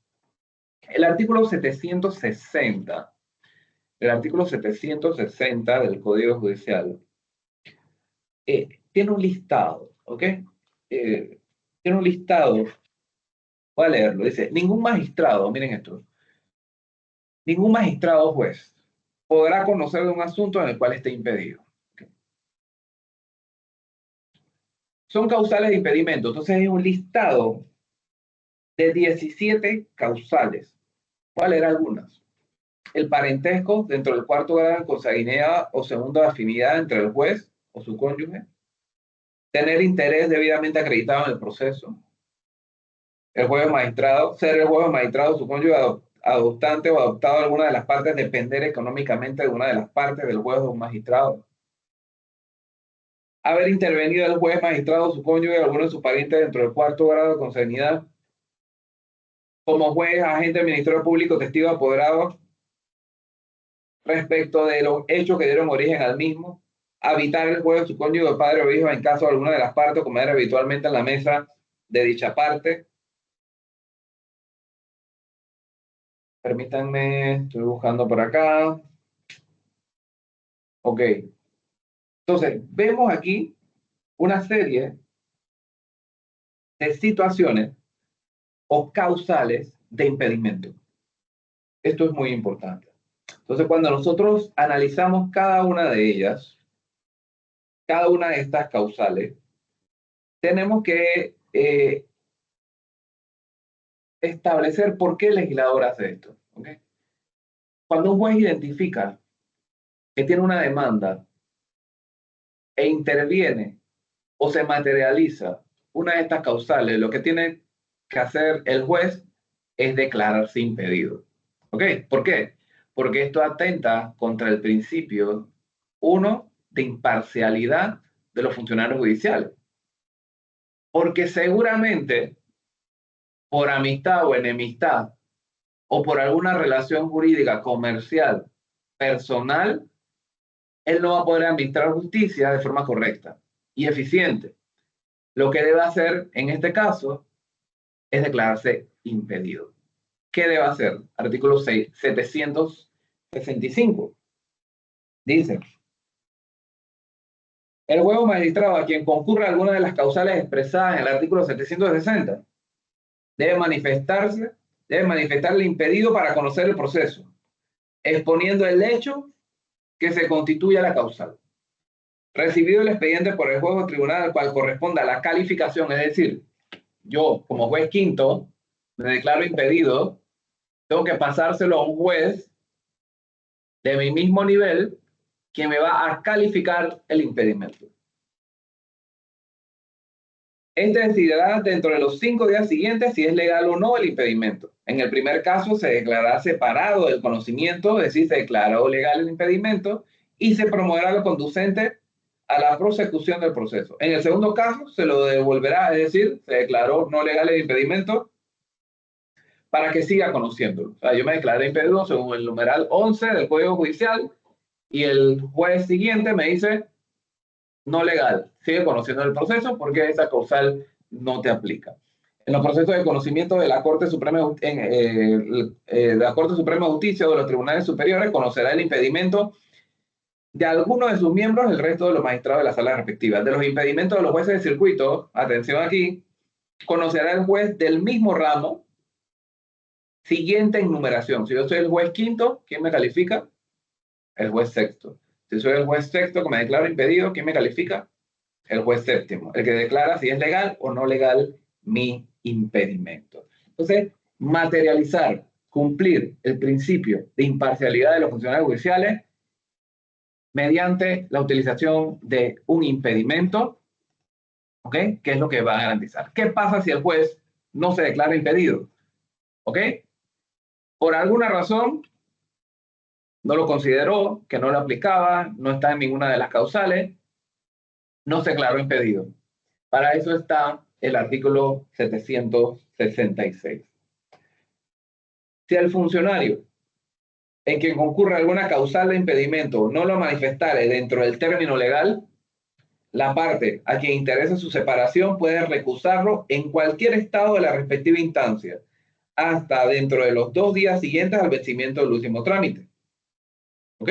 [SPEAKER 1] El artículo 760 del Código Judicial tiene un listado, ¿ok? Tiene un listado, voy a leerlo, dice, ningún magistrado, miren esto, ningún magistrado o juez podrá conocer de un asunto en el cual esté impedido. ¿Okay? Son causales de impedimento, entonces hay un listado de 17 causales. Voy a leer algunas. El parentesco dentro del cuarto grado de consanguinidad o segundo de afinidad entre el juez o su cónyuge. Tener interés debidamente acreditado en el proceso. El juez magistrado, ser el juez magistrado o su cónyuge adoptante o adoptado alguna de las partes, depender económicamente de una de las partes del juez o magistrado. Haber intervenido el juez magistrado o su cónyuge o alguno de sus parientes dentro del cuarto grado de consanguinidad. Como juez, agente, ministerio público, testigo apoderado respecto de los hechos que dieron origen al mismo, habitar el juez, su cónyuge, padre o hijo en caso de alguna de las partes, comer habitualmente en la mesa de dicha parte. Permítanme, estoy buscando por acá. Ok. Entonces, vemos aquí una serie de situaciones o causales de impedimento. Esto es muy importante. Entonces, cuando nosotros analizamos cada una de ellas, cada una de estas causales, tenemos que establecer por qué el legislador hace esto. ¿Okay? Cuando un juez identifica que tiene una demanda e interviene o se materializa una de estas causales, lo que tiene que hacer el juez es declararse impedido. ¿Ok? ¿Por qué? Porque esto atenta contra el principio, uno, de imparcialidad de los funcionarios judiciales. Porque seguramente, por amistad o enemistad, o por alguna relación jurídica, comercial, personal, él no va a poder administrar justicia de forma correcta y eficiente. Lo que debe hacer en este caso es declararse impedido. ¿Qué debe hacer? Artículo 765. Dice, el juez o magistrado a quien concurra alguna de las causales expresadas en el artículo 760 debe manifestar el impedido para conocer el proceso, exponiendo el hecho que se constituya la causal. Recibido el expediente por el juez o tribunal al cual corresponda la calificación, es decir, yo como juez quinto me declaro impedido, tengo que pasárselo a un juez de mi mismo nivel quien me va a calificar el impedimento. Este decidirá dentro de los 5 días siguientes si es legal o no el impedimento. En el primer caso se declarará separado del conocimiento, es decir, se declaró legal el impedimento y se promoverá lo conducente a la prosecución del proceso. En el segundo caso se lo devolverá, es decir, se declaró no legal el impedimento para que siga conociéndolo. O sea, yo me declaré impedido según el numeral 11 del Código Judicial y el juez siguiente me dice no legal, sigue conociendo el proceso porque esa causal no te aplica. En los procesos de conocimiento de la Corte Suprema de Justicia o de los tribunales superiores conocerá el impedimento de alguno de sus miembros el resto de los magistrados de las salas respectivas. De los impedimentos de los jueces de circuito, atención aquí, conocerá el juez del mismo ramo siguiente en numeración. Si yo soy el juez quinto, ¿quién me califica? El juez sexto. Si soy el juez sexto que me declaro impedido, ¿quién me califica? El juez séptimo, el que declara si es legal o no legal mi impedimento. Entonces, materializar, cumplir el principio de imparcialidad de los funcionarios judiciales mediante la utilización de un impedimento, ¿ok? ¿Qué es lo que va a garantizar? ¿Qué pasa si el juez no se declara impedido? ¿Ok? Por alguna razón, no lo consideró, que no lo aplicaba, no está en ninguna de las causales, no se declaró impedido. Para eso está el artículo 766. Si el funcionario en quien concurre alguna causal de impedimento no lo manifestare dentro del término legal, la parte a quien interesa su separación puede recusarlo en cualquier estado de la respectiva instancia, hasta dentro de los 2 días siguientes al vencimiento del último trámite. ¿Ok?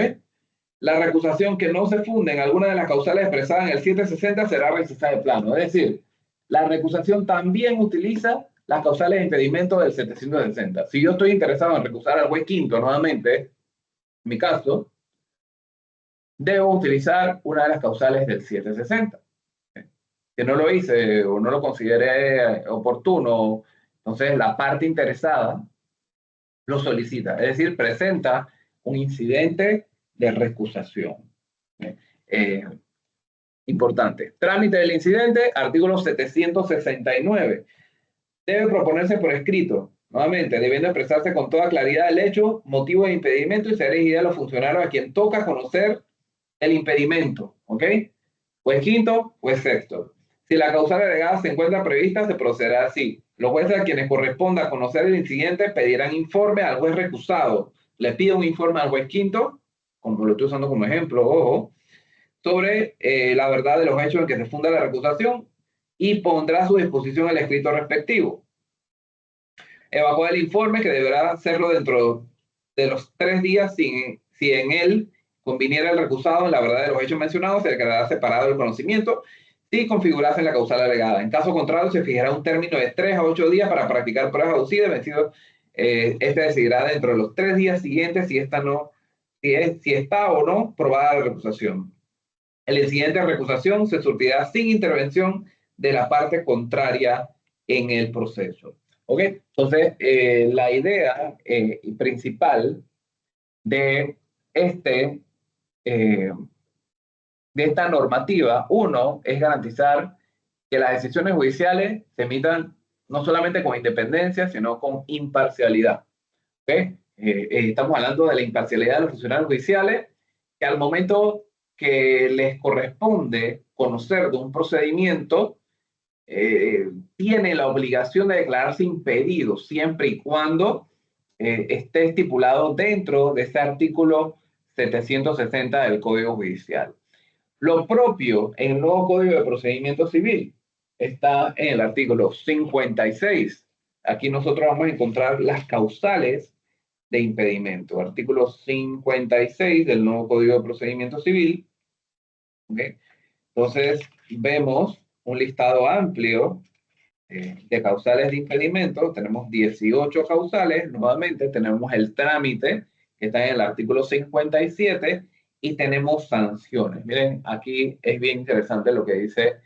[SPEAKER 1] La recusación que no se funde en alguna de las causales expresadas en el 760 será rechazada de plano. Es decir, la recusación también utiliza las causales de impedimento del 760. Si yo estoy interesado en recusar al juez quinto nuevamente, en mi caso, debo utilizar una de las causales del 760. Si no lo hice o no lo consideré oportuno, entonces la parte interesada lo solicita, es decir, presenta un incidente de recusación. Importante. Trámite del incidente, artículo 769. Debe proponerse por escrito, nuevamente, debiendo expresarse con toda claridad el hecho, motivo de impedimento y ser dirigida a los funcionarios a quien toca conocer el impedimento. ¿Ok? Juez quinto, juez sexto. Si la causal agregada se encuentra prevista, se procederá así. Los jueces a quienes corresponda conocer el incidente pedirán informe al juez recusado. Le pido un informe al juez quinto, como lo estoy usando como ejemplo, ojo, sobre la verdad de los hechos en que se funda la recusación y pondrá a su disposición el escrito respectivo. Evacuar el informe, que deberá hacerlo dentro de los 3 días si en él conviniera el recusado en la verdad de los hechos mencionados, se quedará separado del conocimiento si configurase en la causal alegada. En caso contrario, se fijará un término de 3 a 8 días para practicar pruebas aducidas, vencido. Este decidirá dentro de los 3 días siguientes si está o no probada la recusación. El incidente de recusación se surtirá sin intervención de la parte contraria en el proceso. ¿Ok? Entonces, la idea principal de, de esta normativa, uno, es garantizar que las decisiones judiciales se emitan no solamente con independencia, sino con imparcialidad. ¿Ok? Estamos hablando de la imparcialidad de los funcionarios judiciales, que al momento que les corresponde conocer de un procedimiento, tiene la obligación de declararse impedido siempre y cuando esté estipulado dentro de ese artículo 760 del Código Judicial. Lo propio en el nuevo Código de Procedimiento Civil está en el artículo 56. Aquí nosotros vamos a encontrar las causales de impedimento. Artículo 56 del nuevo Código de Procedimiento Civil. ¿Okay? Entonces, vemos un listado amplio de causales de impedimento. Tenemos 18 causales. Nuevamente, tenemos el trámite, que está en el artículo 57, y tenemos sanciones. Miren, aquí es bien interesante lo que dice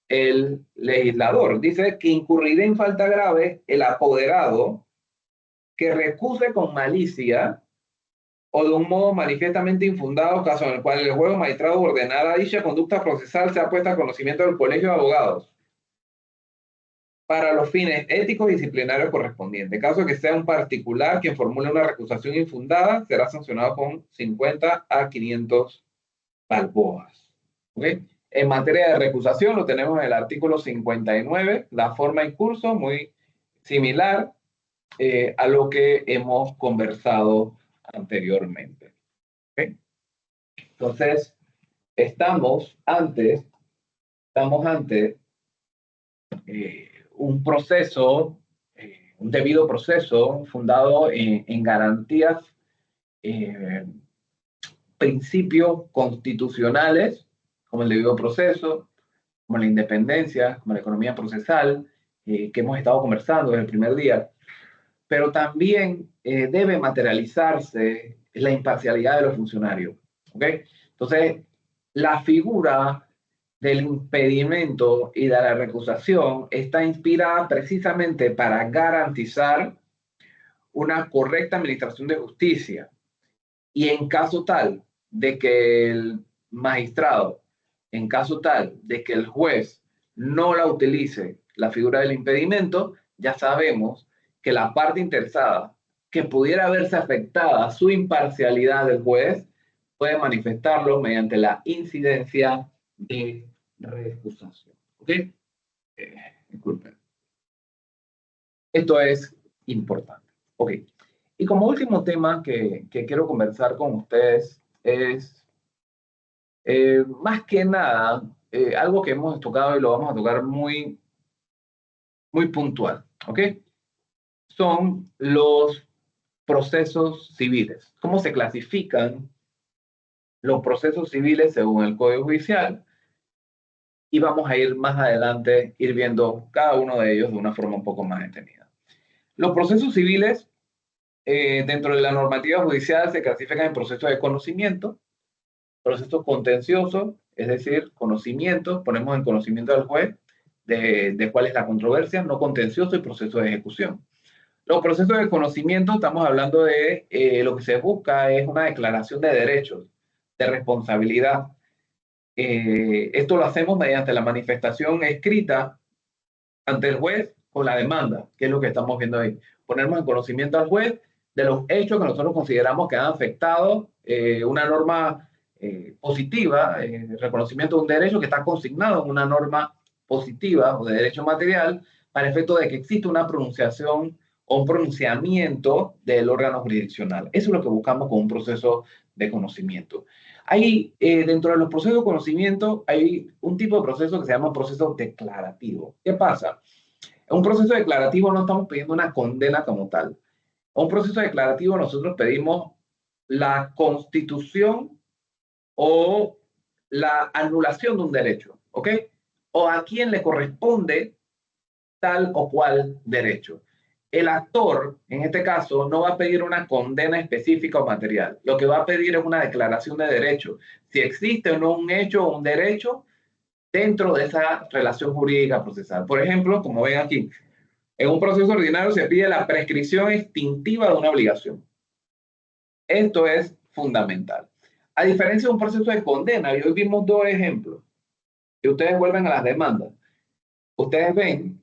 [SPEAKER 1] el legislador. Dice que incurrirá en falta grave el apoderado que recuse con malicia
[SPEAKER 2] o de un modo manifiestamente infundado, caso en el cual el juez o magistrado ordenara dicha conducta procesal sea puesta a conocimiento del colegio de abogados para los fines éticos y disciplinarios correspondientes. En caso de que sea un particular quien formule una recusación infundada, será sancionado con 50 a 500 balboas. ¿Okay? En materia de recusación lo tenemos en el artículo 59, la forma y curso, muy similar a lo que hemos conversado anteriormente. ¿Okay? Entonces, estamos ante un proceso, un debido proceso fundado en garantías, principios constitucionales, como el debido proceso, como la independencia, como la economía procesal, que hemos estado conversando desde el primer día, pero también debe materializarse la imparcialidad de los funcionarios. ¿Okay? Entonces, la figura del impedimento y de la recusación está inspirada precisamente para garantizar una correcta administración de justicia. Y en caso tal de que el magistrado, en caso tal de que el juez no la utilice, la figura del impedimento, ya sabemos que la parte interesada que pudiera verse afectada su imparcialidad del juez puede manifestarlo mediante la incidencia de recusación. ¿Ok? Disculpen. Esto es importante. Ok. Y como último tema que quiero conversar con ustedes es, más que nada, algo que hemos tocado y lo vamos a tocar muy, muy puntual. ¿Ok? Son los procesos civiles. ¿Cómo se clasifican los procesos civiles según el Código Judicial? Y vamos a ir más adelante, ir viendo cada uno de ellos de una forma un poco más detenida. Los procesos civiles, dentro de la normativa judicial, se clasifican en procesos de conocimiento, procesos contenciosos, es decir, conocimiento, ponemos en conocimiento del juez de cuál es la controversia, no contencioso y proceso de ejecución. Los procesos de conocimiento, estamos hablando de lo que se busca es una declaración de derechos, de responsabilidad. Esto lo hacemos mediante la manifestación escrita ante el juez con la demanda, que es lo que estamos viendo ahí. Ponernos en conocimiento al juez de los hechos que nosotros consideramos que han afectado una norma positiva, reconocimiento de un derecho que está consignado en una norma positiva o de derecho material, para efecto de que exista una pronunciación o un pronunciamiento del órgano jurisdiccional. Eso es lo que buscamos con un proceso de conocimiento. Hay, dentro de los procesos de conocimiento, hay un tipo de proceso que se llama proceso declarativo. ¿Qué pasa? En un proceso declarativo no estamos pidiendo una condena como tal. En un proceso declarativo nosotros pedimos la constitución o la anulación de un derecho, ¿ok? O a quién le corresponde tal o cual derecho. El actor, en este caso, no va a pedir una condena específica o material. Lo que va a pedir es una declaración de derecho. Si existe o no un hecho o un derecho dentro de esa relación jurídica procesal. Por ejemplo, como ven aquí, en un proceso ordinario se pide la prescripción extintiva de una obligación. Esto es fundamental. A diferencia de un proceso de condena, y hoy vimos dos ejemplos, y ustedes vuelven a las demandas. Ustedes ven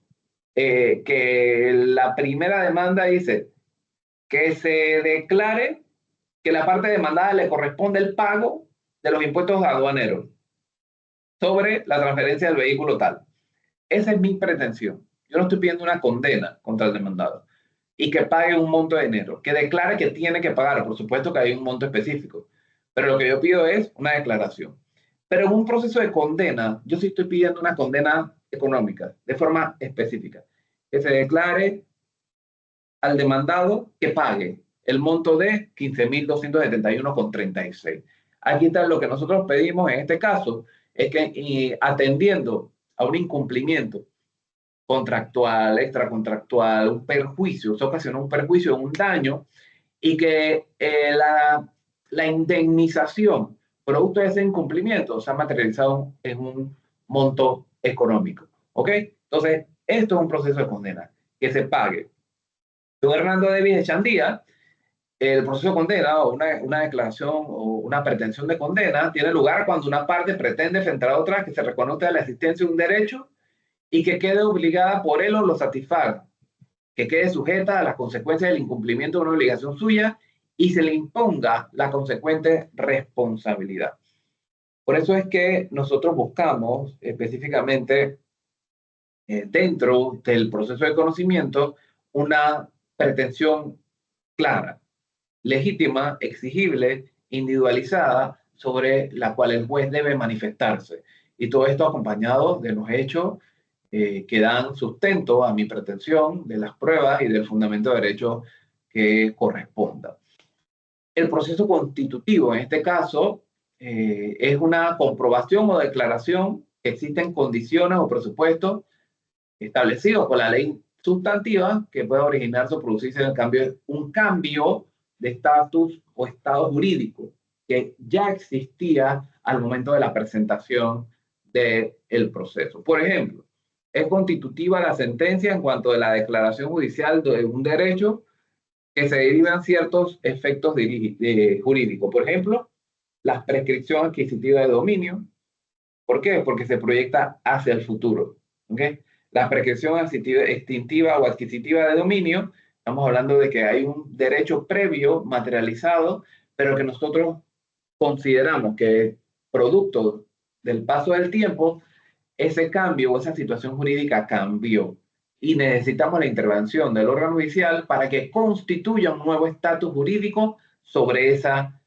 [SPEAKER 2] que la primera demanda dice que se declare que la parte demandada le corresponde el pago de los impuestos aduaneros sobre la transferencia del vehículo tal. Esa es mi pretensión. Yo no estoy pidiendo una condena contra el demandado y que pague un monto de dinero, que declare que tiene que pagar. Por supuesto que hay un monto específico, pero lo que yo pido es una declaración. Pero en un proceso de condena, yo sí estoy pidiendo una condena económica, de forma específica, que se declare al demandado que pague el monto de 15.271,36. Aquí está lo que nosotros pedimos en este caso, es que atendiendo a un incumplimiento contractual, extracontractual, un perjuicio, se ocasionó un perjuicio, un daño, y que la indemnización producto de ese incumplimiento se ha materializado en un monto económico. ¿Ok? Entonces, esto es un proceso de condena, que se pague. Don Hernando Davis Echandía El proceso de condena o una declaración o una pretensión de condena tiene lugar cuando una parte pretende frente a otra que se reconozca la existencia de un derecho y que quede obligada por él o lo satisfaga, que quede sujeta a las consecuencias del incumplimiento de una obligación suya y se le imponga la consecuente responsabilidad. Por eso es que nosotros buscamos específicamente dentro del proceso de conocimiento una pretensión clara, legítima, exigible, individualizada, sobre la cual el juez debe manifestarse. Y todo esto acompañado de los hechos que dan sustento a mi pretensión, de las pruebas y del fundamento de derecho que corresponda. El proceso constitutivo, en este caso, es una comprobación o declaración que existen condiciones o presupuestos establecidos por la ley sustantiva que pueda originarse o producirse un cambio de estatus o estado jurídico que ya existía al momento de la presentación del proceso. Por ejemplo, es constitutiva la sentencia en cuanto de la declaración judicial de un derecho que se derivan ciertos efectos jurídicos. Por ejemplo, la prescripción adquisitiva de dominio. ¿Por qué? Porque se proyecta hacia el futuro. ¿Okay? La prescripción extintiva o adquisitiva de dominio, estamos hablando de que hay un derecho previo materializado, pero que nosotros consideramos que producto del paso del tiempo, ese cambio o esa situación jurídica cambió y necesitamos la intervención del órgano judicial para que constituya un nuevo estatus jurídico sobre esa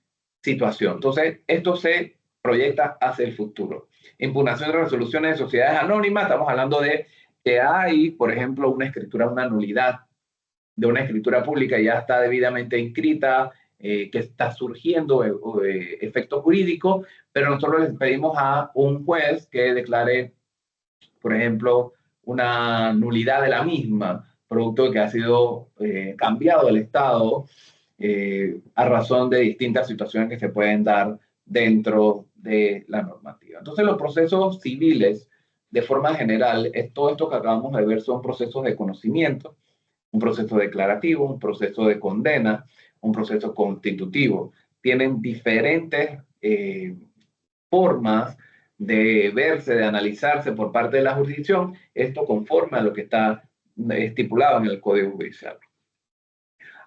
[SPEAKER 2] situación. Entonces, esto se proyecta hacia el futuro. Impugnación de resoluciones de sociedades anónimas, estamos hablando de que hay, por ejemplo, una escritura, una nulidad de una escritura pública ya está debidamente inscrita, que está surgiendo efecto jurídico, pero nosotros les pedimos a un juez que declare, por ejemplo, una nulidad de la misma, producto de que ha sido cambiado el Estado a razón de distintas situaciones que se pueden dar dentro de la normativa. Entonces, los procesos civiles, de forma general, todo esto que acabamos de ver son procesos de conocimiento, un proceso declarativo, un proceso de condena, un proceso constitutivo. Tienen diferentes formas de verse, de analizarse por parte de la jurisdicción, esto conforme a lo que está estipulado en el Código Judicial.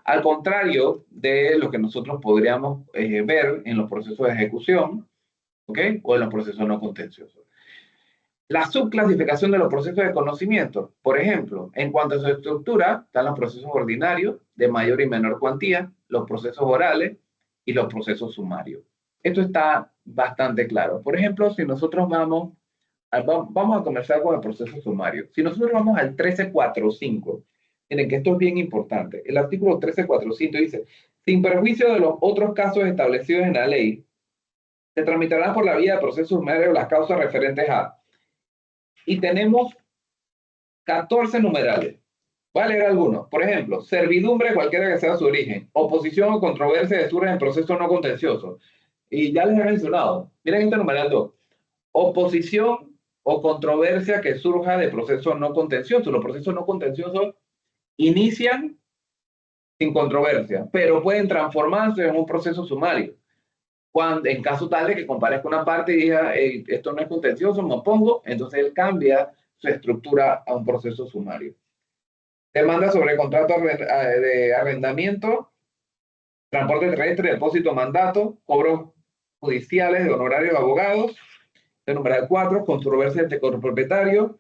[SPEAKER 2] Al contrario de lo que nosotros podríamos ver en los procesos de ejecución, ¿ok? O en los procesos no contenciosos. La subclasificación de los procesos de conocimiento, por ejemplo, en cuanto a su estructura, están los procesos ordinarios de mayor y menor cuantía, los procesos orales y los procesos sumarios. Esto está bastante claro. Por ejemplo, si nosotros vamos a comenzar con el proceso sumario. Si nosotros vamos al 1345, miren que esto es bien importante. El artículo 1345 dice, sin perjuicio de los otros casos establecidos en la ley, se tramitarán por la vía de proceso sumario las causas referentes a. Y tenemos 14 numerales. Voy a leer algunos. Por ejemplo, servidumbre, cualquiera que sea su origen, oposición o controversia que surge en proceso no contencioso. Y ya les he mencionado. Miren este numeral 2. Oposición o controversia que surja de proceso no contencioso. Los procesos no contenciosos inician sin controversia, pero pueden transformarse en un proceso sumario. Cuando, en caso tal de que comparezca una parte y diga, hey, esto no es contencioso, me opongo, entonces él cambia su estructura a un proceso sumario. Demanda sobre contrato de arrendamiento, transporte terrestre, depósito, mandato, cobros judiciales de honorarios de abogados. El numeral 4, controversias entre copropietarios,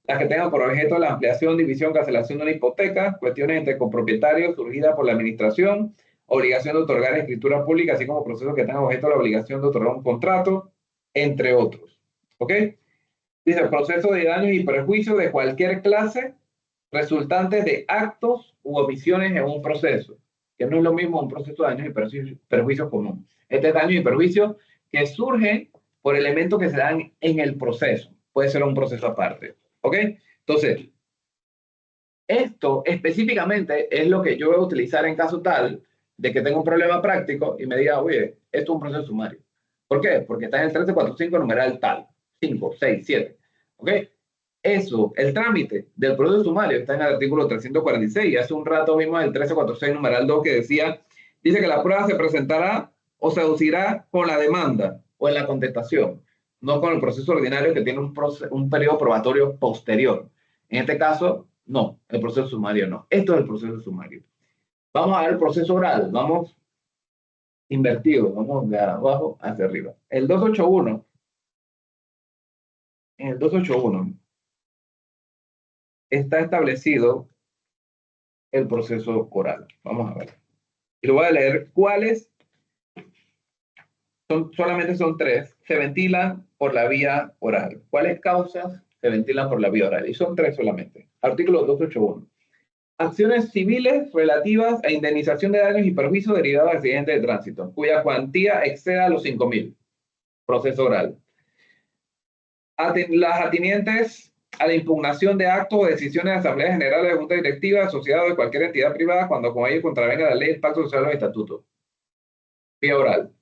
[SPEAKER 2] las que tengan por objeto la ampliación, división, cancelación de una hipoteca, cuestiones entre copropietarios surgidas por la administración, obligación de otorgar escritura pública, así como procesos que tengan objeto la obligación de otorgar un contrato, entre otros. ¿Ok? Dice, proceso de daños y perjuicios de cualquier clase resultantes de actos u omisiones en un proceso, que no es lo mismo un proceso de daños y perjuicios común. Este es daño y perjuicio que surgen por elementos que se dan en el proceso. Puede ser un proceso aparte. ¿Ok? Entonces, esto específicamente es lo que yo voy a utilizar en caso tal de que tenga un problema práctico y me diga, oye, esto es un proceso sumario. ¿Por qué? Porque está en el 1345 numeral tal, 5, 6, 7. ¿Ok? Eso, el trámite del proceso sumario está en el artículo 346. Hace un rato vimos el 1346 numeral 2 que decía Dice que la prueba se presentará o se aducirá con la demanda o en la contestación, no con el proceso ordinario que tiene un periodo probatorio posterior. En este caso, no, el proceso sumario no. Esto es el proceso sumario. Vamos a ver el proceso oral, vamos invertido, vamos de abajo hacia arriba. El 281, en el 281 está establecido el proceso oral. Vamos a ver. Y lo voy a leer. ¿Cuáles? Solamente son 3. Se ventilan por la vía oral. ¿Cuáles causas se ventilan por la vía oral? Y son 3 solamente. Artículo 281. Acciones civiles relativas a indemnización de daños y perjuicios derivados de accidentes de tránsito, cuya cuantía exceda los 5.000. Proceso oral. Las atenientes a la impugnación de actos o decisiones de asambleas generales de junta directiva, de sociedad o de cualquier entidad privada cuando con ello contravenga la ley, el pacto social o el estatuto. Vía oral.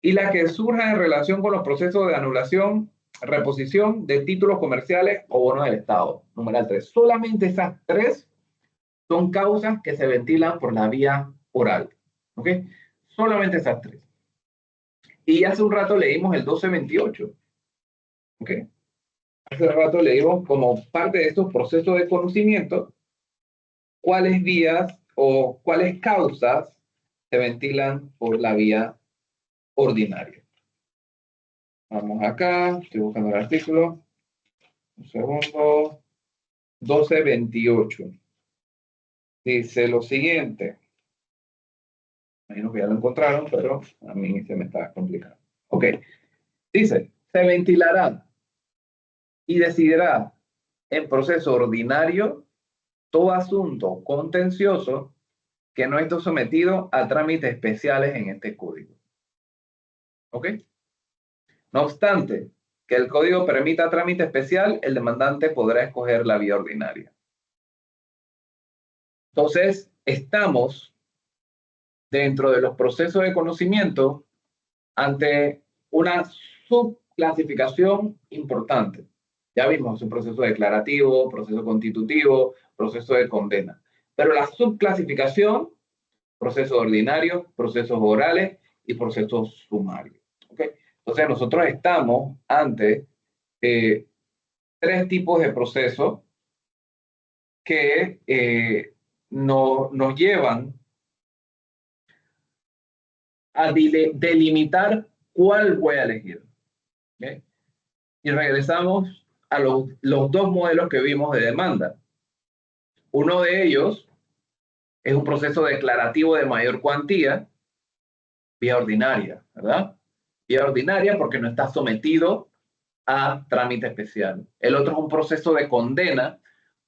[SPEAKER 2] Y las que surjan en relación con los procesos de anulación, reposición de títulos comerciales o bonos del Estado. Numeral 3. Solamente esas 3 son causas que se ventilan por la vía oral. ¿Ok? Solamente esas 3. Y hace un rato leímos el 1228. ¿Ok? Hace rato leímos como parte de estos procesos de conocimiento cuáles vías o cuáles causas se ventilan por la vía ordinaria. Vamos acá, estoy buscando el artículo. Un segundo. 1228. Dice lo siguiente. Imagino que ya lo encontraron, pero a mí se me está complicando. Ok. Dice, se ventilará y decidirá en proceso ordinario todo asunto contencioso que no esté sometido a trámites especiales en este código. ¿Ok? No obstante, que el código permita trámite especial, el demandante podrá escoger la vía ordinaria. Entonces, estamos dentro de los procesos de conocimiento ante una subclasificación importante. Ya vimos un proceso declarativo, proceso constitutivo, proceso de condena. Pero la subclasificación, procesos ordinarios, procesos orales y procesos sumarios. ¿Okay? Entonces nosotros estamos ante 3 tipos de procesos que nos llevan a delimitar cuál voy a elegir. ¿Okay? Y regresamos a los 2 modelos que vimos de demanda. Uno de ellos es un proceso declarativo de mayor cuantía, vía ordinaria, ¿verdad? Vía ordinaria porque no está sometido a trámite especial. El otro es un proceso de condena,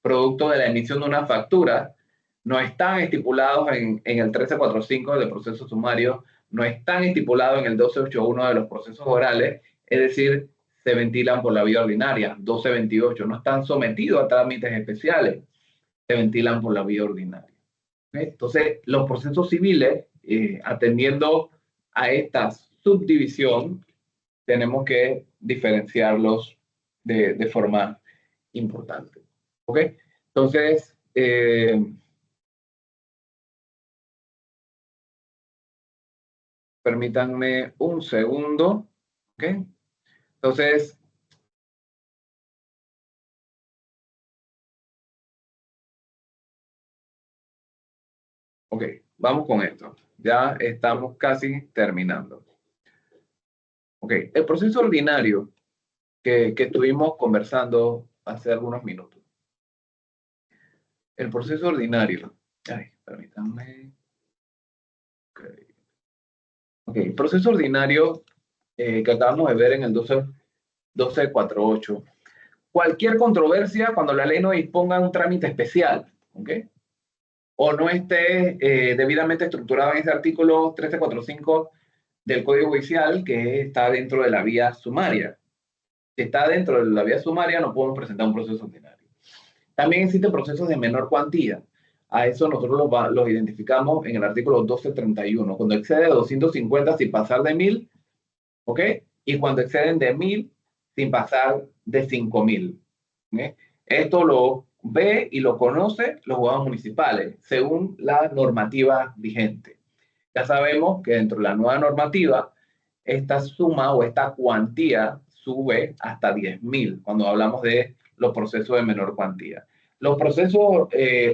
[SPEAKER 2] producto de la emisión de una factura. No están estipulados en el 1345 del proceso sumario, no están estipulados en el 1281 de los procesos orales, es decir, se ventilan por la vía ordinaria. 1228 no están sometidos a trámites especiales, se ventilan por la vía ordinaria. Entonces, los procesos civiles, atendiendo a esta subdivisión, tenemos que diferenciarlos de forma importante. ¿Ok? Entonces, permítanme un segundo. ¿Ok? Entonces, ok, vamos con esto. Ya estamos casi terminando. Ok, el proceso ordinario que estuvimos conversando hace algunos minutos. El proceso ordinario. Ay, permítanme. Ok. Ok, el proceso ordinario que acabamos de ver en el 1248. Cualquier controversia cuando la ley no disponga un trámite especial, ¿ok? O no esté debidamente estructurado en ese artículo 1345 del Código Judicial que está dentro de la vía sumaria. Si está dentro de la vía sumaria, no podemos presentar un proceso ordinario. También existen procesos de menor cuantía. A eso nosotros los identificamos en el artículo 1231. Cuando excede de 250 sin pasar de 1.000, ¿ok? Y cuando exceden de 1.000 sin pasar de 5.000. ¿Okay? Esto lo ve y lo conoce los juzgados municipales, según la normativa vigente. Ya sabemos que dentro de la nueva normativa, esta suma o esta cuantía sube hasta 10.000 cuando hablamos de los procesos de menor cuantía. Los procesos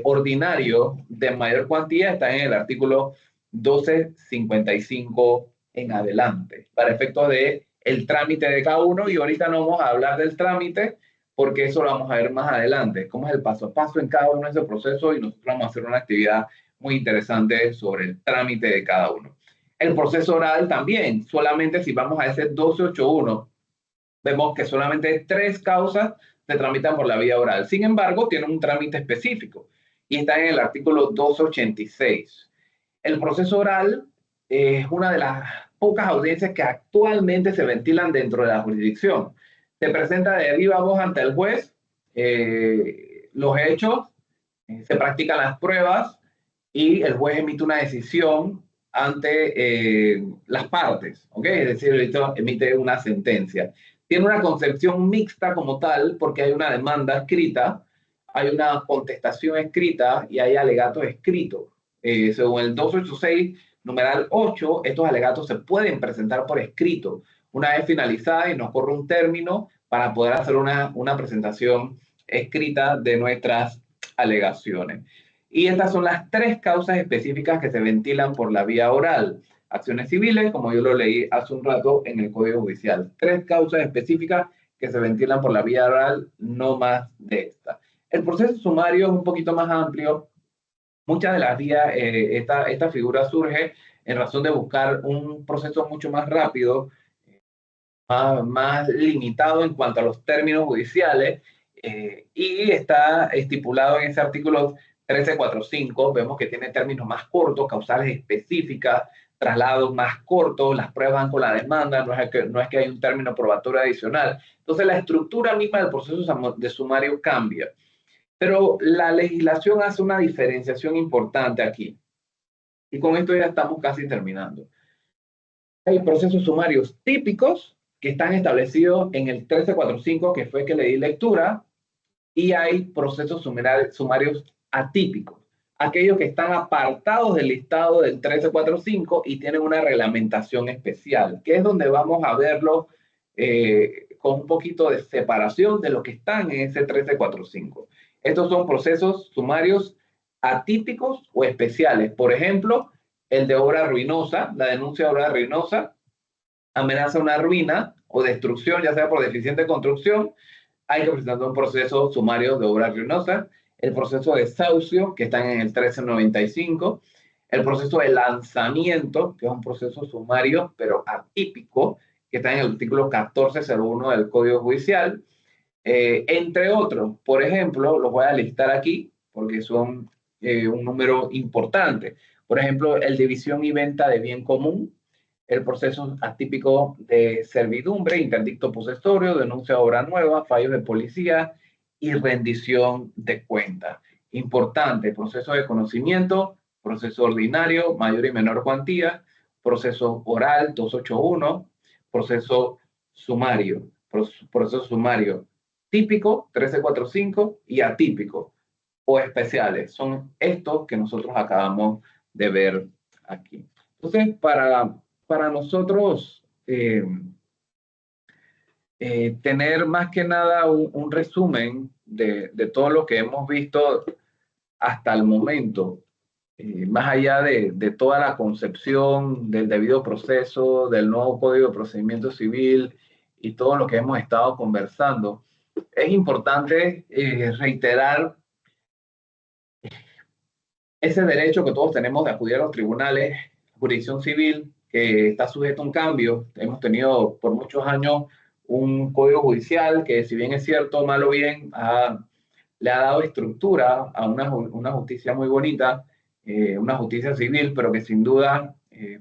[SPEAKER 2] ordinarios de mayor cuantía están en el artículo 1255 en adelante, para efectos de el trámite de cada uno, y ahorita no vamos a hablar del trámite porque eso lo vamos a ver más adelante, cómo es el paso a paso en cada uno de esos procesos, y nosotros vamos a hacer una actividad muy interesante sobre el trámite de cada uno. El proceso oral también, solamente si vamos a ese 1281, vemos que solamente 3 causas se tramitan por la vía oral. Sin embargo, tiene un trámite específico y está en el artículo 286. El proceso oral es una de las pocas audiencias que actualmente se ventilan dentro de la jurisdicción. Se presenta de viva voz ante el juez los hechos, se practican las pruebas y el juez emite una decisión ante las partes, ¿ok? Es decir, emite una sentencia. Tiene una concepción mixta como tal porque hay una demanda escrita, hay una contestación escrita y hay alegatos escritos. Según el 286, numeral 8, estos alegatos se pueden presentar por escrito una vez finalizada y nos corre un término para poder hacer una presentación escrita de nuestras alegaciones. Y estas son las 3 causas específicas que se ventilan por la vía oral. Acciones civiles, como yo lo leí hace un rato en el Código Judicial. 3 causas específicas que se ventilan por la vía oral, no más de esta. El proceso sumario es un poquito más amplio. Muchas de las vías, esta figura surge en razón de buscar un proceso mucho más rápido, más limitado en cuanto a los términos judiciales, y está estipulado en ese artículo 1345. Vemos que tiene términos más cortos, causales específicas, traslados más cortos, las pruebas van con la demanda, no es que hay un término probatorio adicional. Entonces la estructura misma del proceso de sumario cambia. Pero la legislación hace una diferenciación importante aquí. Y con esto ya estamos casi terminando. Hay procesos sumarios típicos que están establecidos en el 1345, que fue que le di lectura, y hay procesos sumarios atípicos, aquellos que están apartados del listado del 1345 y tienen una reglamentación especial, que es donde vamos a verlo con un poquito de separación de lo que están en ese 1345. Estos son procesos sumarios atípicos o especiales. Por ejemplo, el de obra ruinosa, la denuncia de obra ruinosa, amenaza una ruina o destrucción, ya sea por deficiente construcción, hay que presentar un proceso sumario de obra ruinosa. El proceso de desahucio, que está en el 1395. El proceso de lanzamiento, que es un proceso sumario, pero atípico, que está en el artículo 1401 del Código Judicial. Entre otros, por ejemplo, los voy a listar aquí, porque son un número importante. Por ejemplo, el división y venta de bien común, el proceso atípico de servidumbre, interdicto posesorio, denuncia de obra nueva, fallos de policía y rendición de cuentas. Importante, proceso de conocimiento, proceso ordinario, mayor y menor cuantía, proceso oral 281, proceso sumario, proceso sumario típico 1345 y atípico o especiales. Son estos que nosotros acabamos de ver aquí. Entonces, para nosotros tener más que nada un resumen de todo lo que hemos visto hasta el momento, más allá de toda la concepción del debido proceso, del nuevo Código de Procedimiento Civil y todo lo que hemos estado conversando, es importante reiterar ese derecho que todos tenemos de acudir a los tribunales, jurisdicción civil, que está sujeto a un cambio. Hemos tenido por muchos años un código judicial que, si bien es cierto, mal o bien, le ha dado estructura a una justicia muy bonita, una justicia civil, pero que sin duda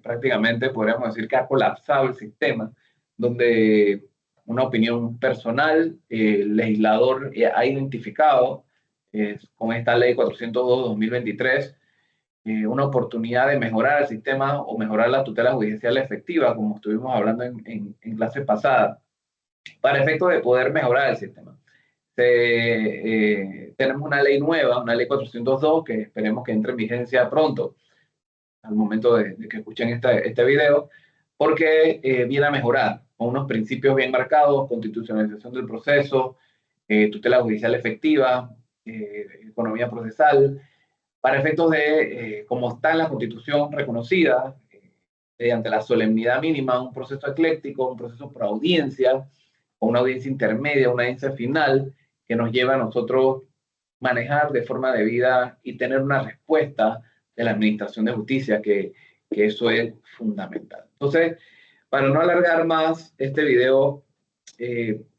[SPEAKER 2] prácticamente podríamos decir que ha colapsado el sistema, donde una opinión personal, el legislador ha identificado con esta ley 402-2023 una oportunidad de mejorar el sistema o mejorar la tutela judicial efectiva, como estuvimos hablando en clase pasada, para efecto de poder mejorar el sistema. Tenemos una ley nueva, una ley 402, que esperemos que entre en vigencia pronto, al momento de que escuchen este video, porque viene a mejorar con unos principios bien marcados: constitucionalización del proceso, tutela judicial efectiva, economía procesal, para efectos de, como está en la Constitución reconocida, mediante la solemnidad mínima, un proceso ecléctico, un proceso por audiencia, o una audiencia intermedia, una audiencia final, que nos lleva a nosotros manejar de forma debida y tener una respuesta de la Administración de Justicia, que eso es fundamental. Entonces, para no alargar más este video,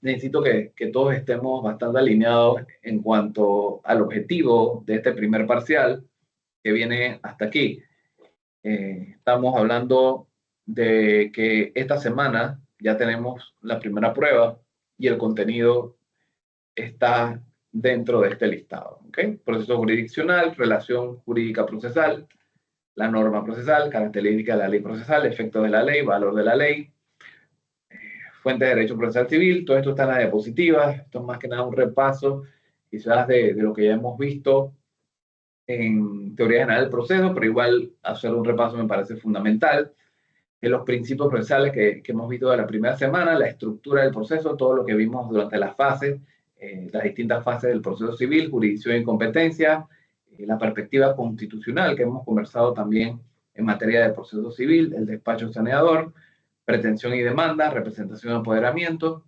[SPEAKER 2] necesito que todos estemos bastante alineados en cuanto al objetivo de este primer parcial que viene hasta aquí. Estamos hablando de que esta semana ya tenemos la primera prueba y el contenido está dentro de este listado. ¿Okay? Proceso jurisdiccional, relación jurídica procesal, la norma procesal, característica de la ley procesal, efectos de la ley, valor de la ley, fuente de derecho procesal civil. Todo esto está en la diapositiva. Esto es más que nada un repaso quizás de lo que ya hemos visto en teoría general del proceso, pero igual hacer un repaso me parece fundamental. En los principios procesales que hemos visto de la primera semana, la estructura del proceso, todo lo que vimos durante las fases, las distintas fases del proceso civil, jurisdicción y competencia, la perspectiva constitucional que hemos conversado también en materia de proceso civil, el despacho saneador, pretensión y demanda, representación y apoderamiento,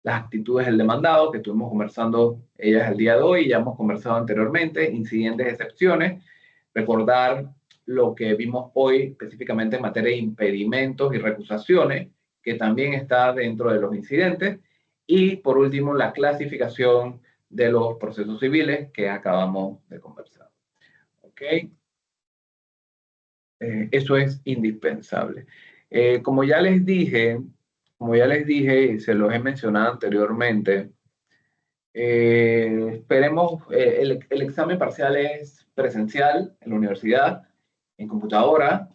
[SPEAKER 2] las actitudes del demandado, que estuvimos conversando ellas el día de hoy, ya hemos conversado anteriormente, incidentes, excepciones, recordar lo que vimos hoy específicamente en materia de impedimentos y recusaciones, que también está dentro de los incidentes, y por último la clasificación de los procesos civiles que acabamos de conversar. ¿Ok? Eso es indispensable. Como ya les dije y se los he mencionado anteriormente, esperemos, el examen parcial es presencial en la universidad, en computadora,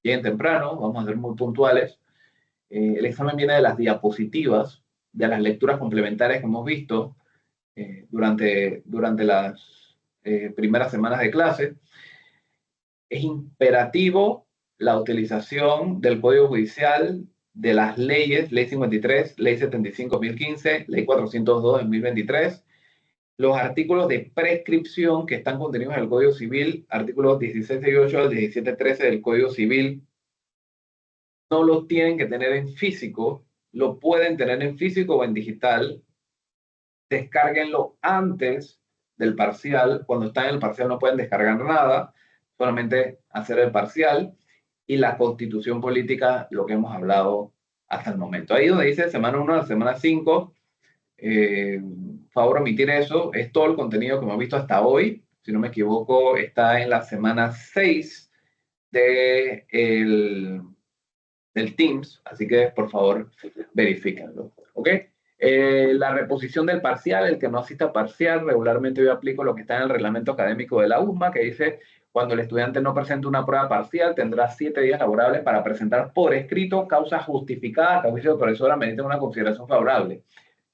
[SPEAKER 2] bien temprano, vamos a ser muy puntuales. El examen viene de las diapositivas, de las lecturas complementarias que hemos visto durante las primeras semanas de clase. Es imperativo la utilización del Código Judicial, de las leyes, Ley 53, Ley 75/2015, Ley 402/2023, los artículos de prescripción que están contenidos en el Código Civil, artículos 1668 al 1713 del Código Civil, no los tienen que tener en físico, lo pueden tener en físico o en digital. Descárguenlo antes del parcial. Cuando están en el parcial no pueden descargar nada, solamente hacer el parcial. Y la Constitución política, lo que hemos hablado hasta el momento. Ahí donde dice semana 1 a la semana 5, favor omitir eso. Es todo el contenido que hemos visto hasta hoy. Si no me equivoco, está en la semana 6 del Teams, así que por favor verifíquenlo. ¿Ok? La reposición del parcial, el que no asista parcial, regularmente yo aplico lo que está en el reglamento académico de la USMA, que dice: cuando el estudiante no presente una prueba parcial, tendrá 7 días laborables para presentar por escrito causas justificadas que a juicio de profesora meriten una consideración favorable.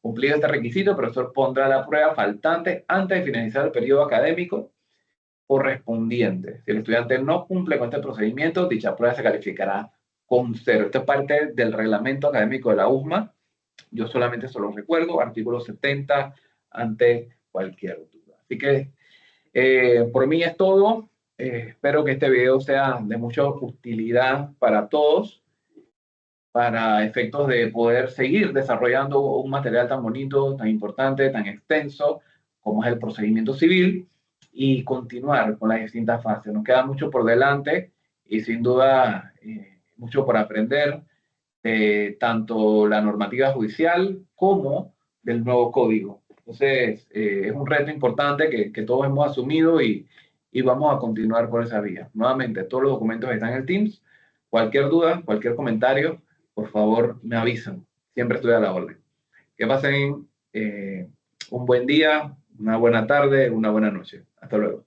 [SPEAKER 2] Cumplido este requisito, el profesor pondrá la prueba faltante antes de finalizar el periodo académico correspondiente. Si el estudiante no cumple con este procedimiento, dicha prueba se calificará con 0. Esto es parte del reglamento académico de la USMA. Yo solamente se los recuerdo, artículo 70, ante cualquier duda. Así que por mí es todo. Espero que este video sea de mucha utilidad para todos, para efectos de poder seguir desarrollando un material tan bonito, tan importante, tan extenso, como es el procedimiento civil, y continuar con las distintas fases. Nos queda mucho por delante y sin duda mucho por aprender, tanto la normativa judicial como del nuevo código. Entonces, es un reto importante que todos hemos asumido y vamos a continuar por esa vía. Nuevamente, todos los documentos están en el Teams. Cualquier duda, cualquier comentario, por favor, me avisan. Siempre estoy a la orden. Que pasen un buen día, una buena tarde, una buena noche. Hasta luego.